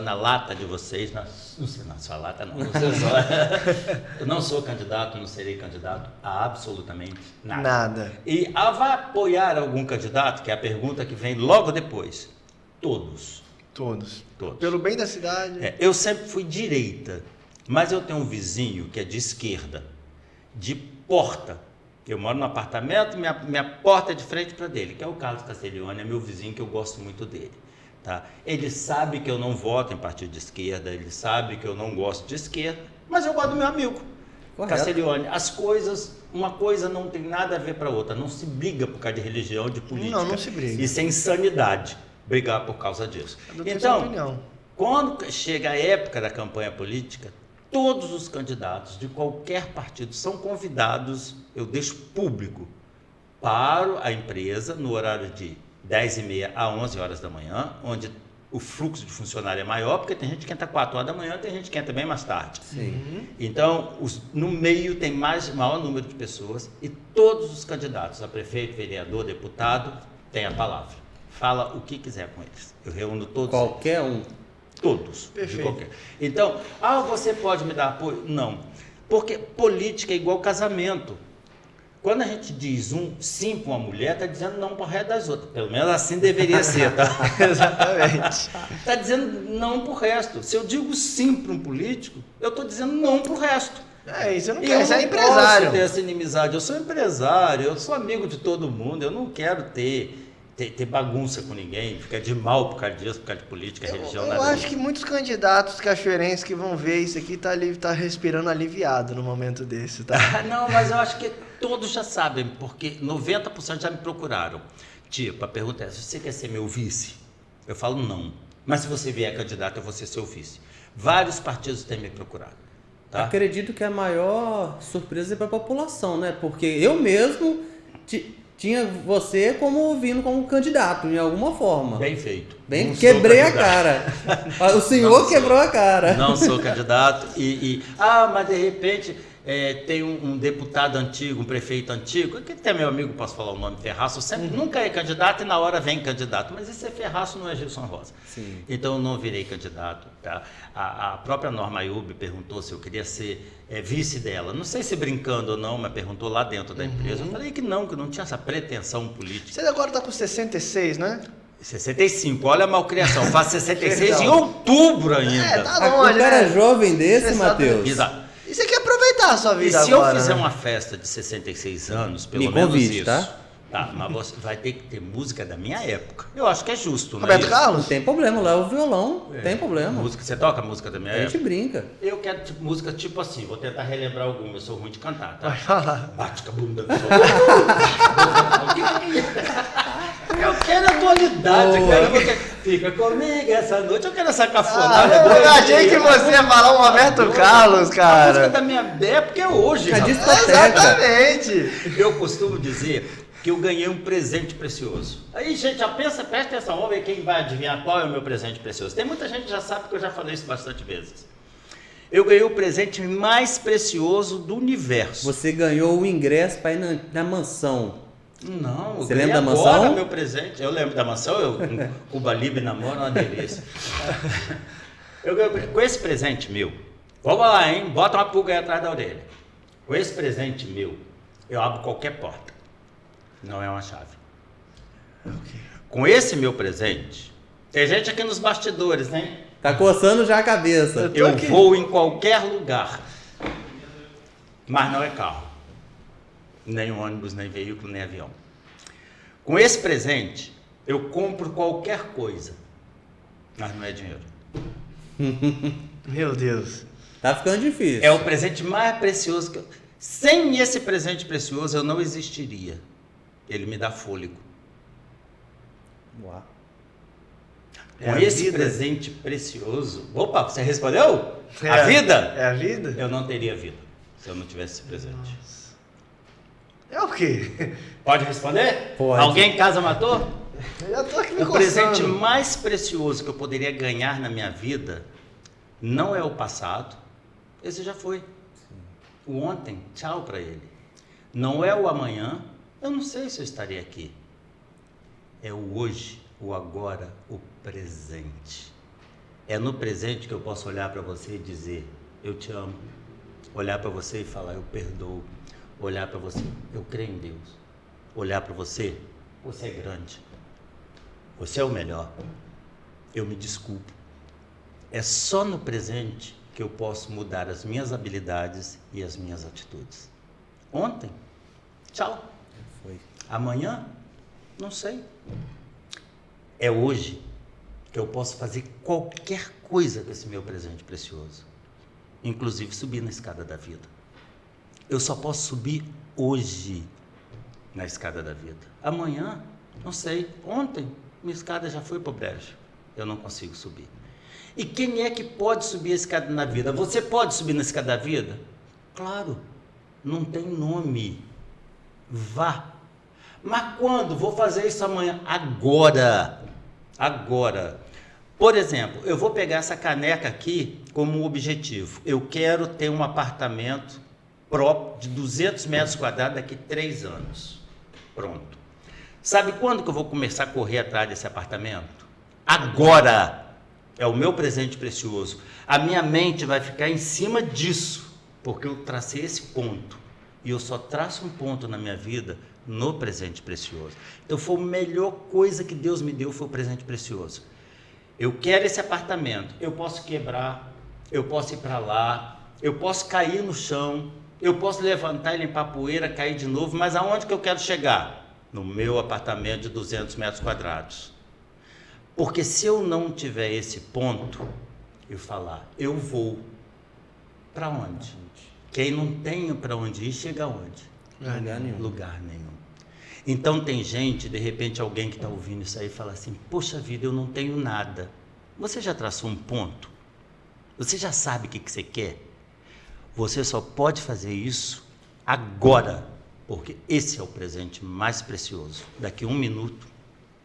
na lata de vocês, não sei na sua lata não, nos seus olhos. Eu não sou candidato, não serei candidato a absolutamente nada. E vai apoiar algum candidato, que é a pergunta que vem logo depois. Todos. Pelo bem da cidade. Eu sempre fui direita, mas eu tenho um vizinho que é de esquerda, de porta. Eu moro num apartamento, minha porta é de frente para dele, que é o Carlos Castiglione, é meu vizinho que eu gosto muito dele. Tá? Ele sabe que eu não voto em partido de esquerda, ele sabe que eu não gosto de esquerda, mas eu gosto do meu amigo, Castiglione. Uma coisa não tem nada a ver para outra, não se briga por causa de religião, de política. Não se briga. Isso é insanidade, brigar por causa disso. Então, quando chega a época da campanha política, todos os candidatos de qualquer partido são convidados, eu deixo público, para a empresa no horário de 10h30 a 11 horas da manhã, onde o fluxo de funcionário é maior, porque tem gente que entra 4 horas da manhã, tem gente que entra bem mais tarde. Sim. Então, no meio tem maior número de pessoas e todos os candidatos a prefeito, vereador, deputado, têm a palavra. Fala o que quiser com eles. Eu reúno todos. Qualquer um. Todos. Perfeito. Então, você pode me dar apoio? Não. Porque política é igual casamento. Quando a gente diz sim para uma mulher, está dizendo não para o resto das outras. Pelo menos assim deveria ser, tá? Exatamente. Está dizendo não para o resto. Se eu digo sim para um político, eu estou dizendo não para o resto. Isso eu não quero. Você é empresário. Eu não posso ter essa inimizade. Eu sou empresário, eu sou amigo de todo mundo. Eu não quero ter bagunça com ninguém, ficar de mal por causa disso, por causa de política, religião. Eu acho que muitos candidatos cachoeirenses que vão ver isso aqui tá respirando aliviado no momento desse, tá? Não, mas eu acho que todos já sabem, porque 90% já me procuraram. Tipo, a pergunta é, se você quer ser meu vice? Eu falo não. Mas se você vier candidato, eu vou ser seu vice. Vários partidos têm me procurado. Tá? Acredito que a maior surpresa é para a população, né? Porque eu mesmo tinha você vindo como candidato, em alguma forma. Bem feito. Quebrei a cara. O senhor quebrou a cara. Não sou candidato mas de repente tem um deputado antigo, um prefeito antigo, que até meu amigo, posso falar o nome, Ferraço, sempre nunca é candidato e na hora vem candidato, mas esse é Ferraço, não é Gilson Rosa. Sim. Então eu não virei candidato. Tá? A própria Norma Ayub perguntou se eu queria ser vice dela, não sei se brincando ou não, mas perguntou lá dentro da empresa. Eu falei que não tinha essa pretensão política. Você agora está com 66, né? 65, olha a malcriação, faço 66 em outubro ainda. Tá longe, um cara jovem desse, Matheus. Exato. E você quer aproveitar a sua vida agora? E se eu fizer uma festa de 66 anos, pelo menos convide, isso. tá? Tá, mas você vai ter que ter música da minha época. Eu acho que é justo, né? Roberto Carlos? Não tem problema, lá é o violão, tem problema. Música, você toca música da minha época? A gente brinca. Eu quero música tipo assim, vou tentar relembrar alguma, eu sou ruim de cantar, tá? Vai falar. Bate com a bunda. Eu quero atualidade, cara. Fica comigo essa noite, eu quero essa cafonada. Eu achei que você ia falar o Roberto Carlos, A cara. música da minha época é hoje, A rapaz. discoteca. Exatamente. Eu costumo dizer que eu ganhei um presente precioso. Aí, gente, já presta atenção, vamos ver quem vai adivinhar qual é o meu presente precioso. Tem muita gente que já sabe, porque eu já falei isso bastante vezes. Eu ganhei o presente mais precioso do universo. Você ganhou o ingresso para ir na mansão. Não, Você lembra da mansão? Agora meu presente. Eu lembro da mansão, eu com Cuba Libre namoro, uma delícia. Eu ganhei, com esse presente meu, vamos lá, hein? Bota uma pulga aí atrás da orelha. Com esse presente meu, eu abro qualquer porta. Não é uma chave. Com esse meu presente, tem gente aqui nos bastidores, né? Tá coçando já a cabeça. Eu vou em qualquer lugar. Mas não é carro. Nem ônibus, nem veículo, nem avião. Com esse presente, eu compro qualquer coisa. Mas não é dinheiro. Meu Deus. Tá ficando difícil. É o presente mais precioso que eu... Sem esse presente precioso, eu não existiria. Ele me dá fôlego. Uau. Com esse presente precioso... Opa, você respondeu? A vida? É a vida? Eu não teria vida se eu não tivesse esse presente. Nossa. É o quê? Pode responder? Pode. Alguém em casa matou? Eu já tô aqui me O presente coçando. mais precioso que eu poderia ganhar na minha vida não é o passado, esse já foi. O ontem, tchau para ele. Não é o amanhã, eu não sei se eu estaria aqui. É o hoje, o agora, o presente. É no presente que eu posso olhar para você e dizer, eu te amo. Olhar para você e falar, eu perdoo. Olhar para você, eu creio em Deus. Olhar para você, você é grande. Você é o melhor. Eu me desculpo. É só no presente que eu posso mudar as minhas habilidades e as minhas atitudes. Ontem, tchau. Foi. Amanhã, não sei. É hoje que eu posso fazer qualquer coisa com esse meu presente precioso. Inclusive subir na escada da vida. Eu só posso subir hoje na escada da vida. Amanhã, não sei. Ontem, minha escada já foi para o brejo. Eu não consigo subir. E quem é que pode subir a escada na vida? Você pode subir na escada da vida? Claro, não tem nome. Vá. Mas quando? Vou fazer isso amanhã. Agora. Agora. Por exemplo, eu vou pegar essa caneca aqui como objetivo. Eu quero ter um apartamento próprio de 200 metros quadrados daqui a 3 anos. Pronto. Sabe quando que eu vou começar a correr atrás desse apartamento? Agora! É o meu presente precioso. A minha mente vai ficar em cima disso, porque eu tracei esse ponto. E eu só traço um ponto na minha vida no presente precioso. Então foi a melhor coisa que Deus me deu, foi o presente precioso. Eu quero esse apartamento. Eu posso quebrar, eu posso ir para lá, eu posso cair no chão, eu posso levantar e limpar a poeira, cair de novo, mas aonde que eu quero chegar? No meu apartamento de 200 metros quadrados. Porque se eu não tiver esse ponto, eu falar, eu vou para onde? Quem não tem para onde ir, chega aonde? Lugar nenhum. Lugar nenhum. Então tem gente, de repente alguém que está ouvindo isso aí fala assim, poxa vida, eu não tenho nada. Você já traçou um ponto? Você já sabe o que você quer? Você só pode fazer isso agora, porque esse é o presente mais precioso. Daqui a 1 minuto,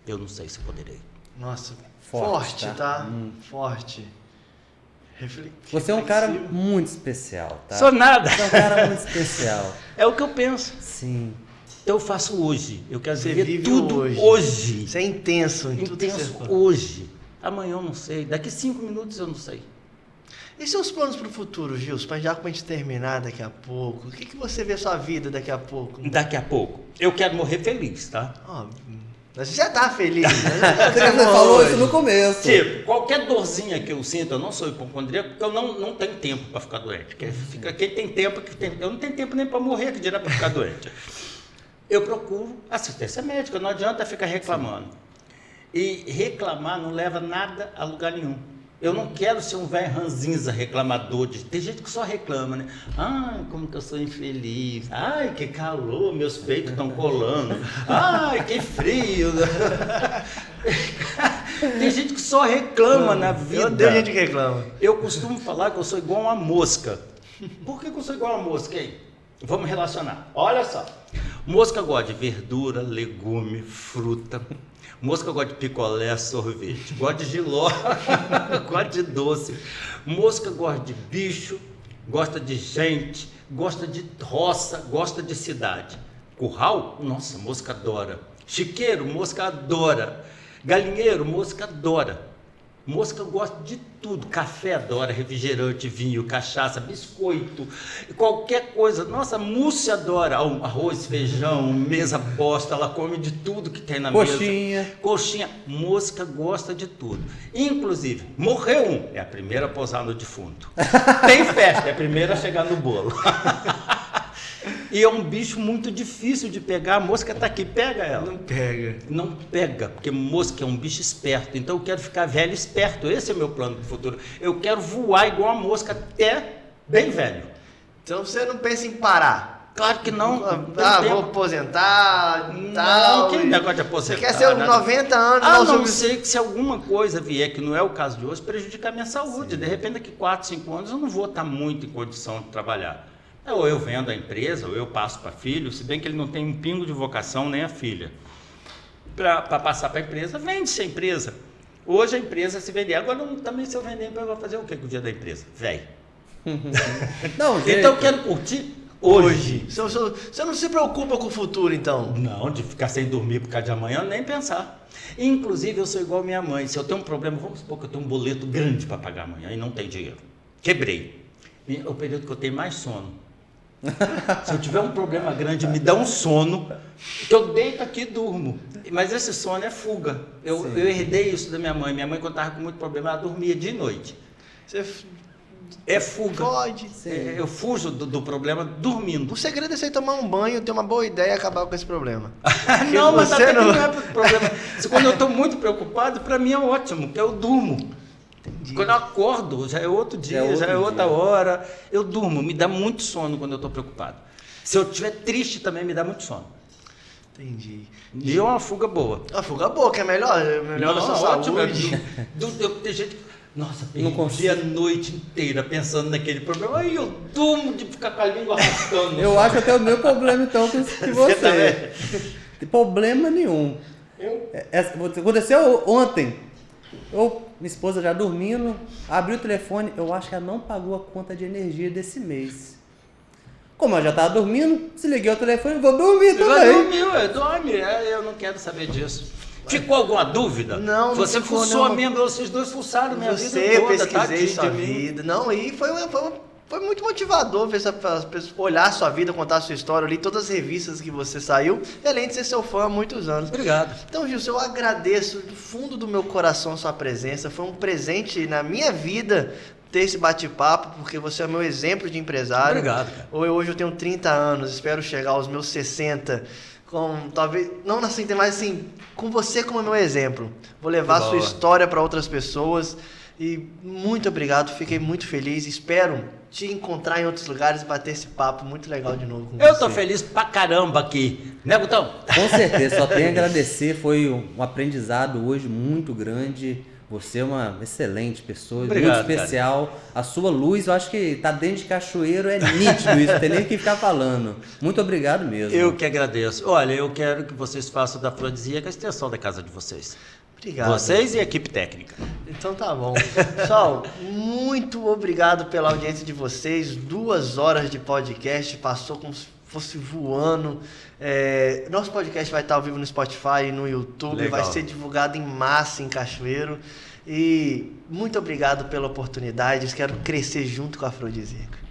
eu não sei se poderei. Nossa, Forte, forte, tá? Forte. Você é um cara muito especial, tá? Sou nada. Você é um cara muito especial. É o que eu penso. Sim. Eu faço hoje. Eu quero Você viver vive tudo hoje. Você é intenso em tudo que você Intenso faz. hoje. Amanhã eu não sei. Daqui 5 minutos eu não sei. E seus planos para o futuro, Gilson? Para a gente terminar daqui a pouco. O que você vê sua vida daqui a pouco? Daqui a pouco. Eu quero morrer feliz, tá? Ó, você já tá feliz, né? Você falou isso no começo. Tipo, qualquer dorzinha que eu sinto, eu não sou hipocondríaco, porque eu não tenho tempo para ficar doente. Quem tem tempo, eu não tenho tempo nem para morrer, que dirá para ficar doente. Eu procuro assistência médica, não adianta ficar reclamando. E reclamar não leva nada a lugar nenhum. Eu não quero ser um velho ranzinza reclamador. Tem gente que só reclama, né? Ai, como que eu sou infeliz. Ai, que calor, meus peitos estão colando. Ai, que frio. Tem gente que só reclama na vida. Eu odeio gente que reclama. Eu costumo falar que eu sou igual uma mosca. Por que eu sou igual uma mosca aí? Vamos relacionar. Olha só. Mosca gosta de verdura, legume, fruta. Mosca gosta de picolé, sorvete. Gosta de jiló, gosta de doce. Mosca gosta de bicho, gosta de gente, gosta de roça, gosta de cidade. Curral? Nossa, mosca adora. Chiqueiro? Mosca adora. Galinheiro? Mosca adora. Mosca gosta de tudo, café adora, refrigerante, vinho, cachaça, biscoito, qualquer coisa. Nossa, mousse adora, arroz, feijão, mesa posta, ela come de tudo que tem na mesa. Coxinha. Mosca gosta de tudo. Inclusive, morreu um, é a primeira a posar no defunto. Tem festa, é a primeira a chegar no bolo. E é um bicho muito difícil de pegar. A mosca está aqui, pega ela. Não pega, porque mosca é um bicho esperto. Então eu quero ficar velho esperto. Esse é o meu plano para o futuro. Eu quero voar igual a mosca até bem velho. Então você não pensa em parar? Claro que não. Vou aposentar e tal. Não, que negócio de aposentar. Você quer ser 90 anos? A não ser que se alguma coisa vier, que não é o caso de hoje, prejudicar a minha saúde. Sim. De repente, daqui 4, 5 anos, eu não vou estar muito em condição de trabalhar. Ou eu vendo a empresa, ou eu passo para filho, se bem que ele não tem um pingo de vocação, nem a filha. Para passar para a empresa, vende-se a empresa. Hoje a empresa se vender. Agora, também se eu vender, eu vou fazer o que com o dia da empresa? Velho. Então eu quero curtir hoje. Você não se preocupa com o futuro, então? Não, de ficar sem dormir por causa de amanhã, nem pensar. Inclusive, eu sou igual minha mãe. Se eu tenho um problema, vamos supor que eu tenho um boleto grande para pagar amanhã e não tenho dinheiro. Quebrei. É o período que eu tenho mais sono. Se eu tiver um problema grande, me dá um sono, que eu deito aqui e durmo. Mas esse sono é fuga. Eu herdei isso da minha mãe. Minha mãe, quando estava com muito problema, ela dormia dia e noite. É fuga. Pode. Eu fujo do problema dormindo. O segredo é você tomar um banho, ter uma boa ideia e acabar com esse problema. Não, mas até não é problema. Quando eu estou muito preocupado, para mim é ótimo, porque eu durmo. Entendi. Quando eu acordo, já é outro dia, já é outra hora. Eu durmo, me dá muito sono quando eu estou preocupado. Se eu estiver triste também, me dá muito sono. Entendi. E é uma fuga boa. Uma fuga boa, que é melhor da sua saúde. Tem gente que... Nossa, perdi a noite inteira pensando naquele problema. Aí eu durmo de ficar com a língua arrastando. Eu acho até o meu problema, então, que você. Tem problema nenhum. Aconteceu ontem. Minha esposa já dormindo, abriu o telefone, eu acho que ela não pagou a conta de energia desse mês. Como ela já estava dormindo, desliguei o telefone e vou dormir também. Dorme, eu não quero saber disso. Ficou alguma dúvida? Não, você fuçou a minha, vocês dois fuçaram minha vida toda. Eu pesquisei sua vida. Não, e foi muito motivador olhar a sua vida, contar a sua história, eu li todas as revistas que você saiu, e além de ser seu fã há muitos anos. Obrigado. Então, Gilson, eu agradeço do fundo do meu coração a sua presença, foi um presente na minha vida ter esse bate-papo, porque você é meu exemplo de empresário. Obrigado, cara. Hoje eu tenho 30 anos, espero chegar aos meus 60, talvez, não assim, mas assim, com você como meu exemplo. Vou levar a sua história para outras pessoas. E muito obrigado, fiquei muito feliz, espero te encontrar em outros lugares e bater esse papo muito legal de novo com você. Eu tô feliz pra caramba aqui, né, Gutão? Com certeza, só tenho a agradecer, foi um aprendizado hoje muito grande, você é uma excelente pessoa, obrigado, muito especial, cara. A sua luz, eu acho que tá dentro de Cachoeiro, é nítido isso, não tem nem o que ficar falando. Muito obrigado mesmo. Eu que agradeço. Olha, eu quero que vocês façam da Afrodisíaca a extensão da casa de vocês. Obrigado. Vocês e a equipe técnica. Então tá bom. Pessoal, muito obrigado pela audiência de vocês. 2 horas de podcast, passou como se fosse voando. Nosso podcast vai estar ao vivo no Spotify e no YouTube. Legal. Vai ser divulgado em massa em Cachoeiro. E muito obrigado pela oportunidade. Quero crescer junto com a Afrodisíaca.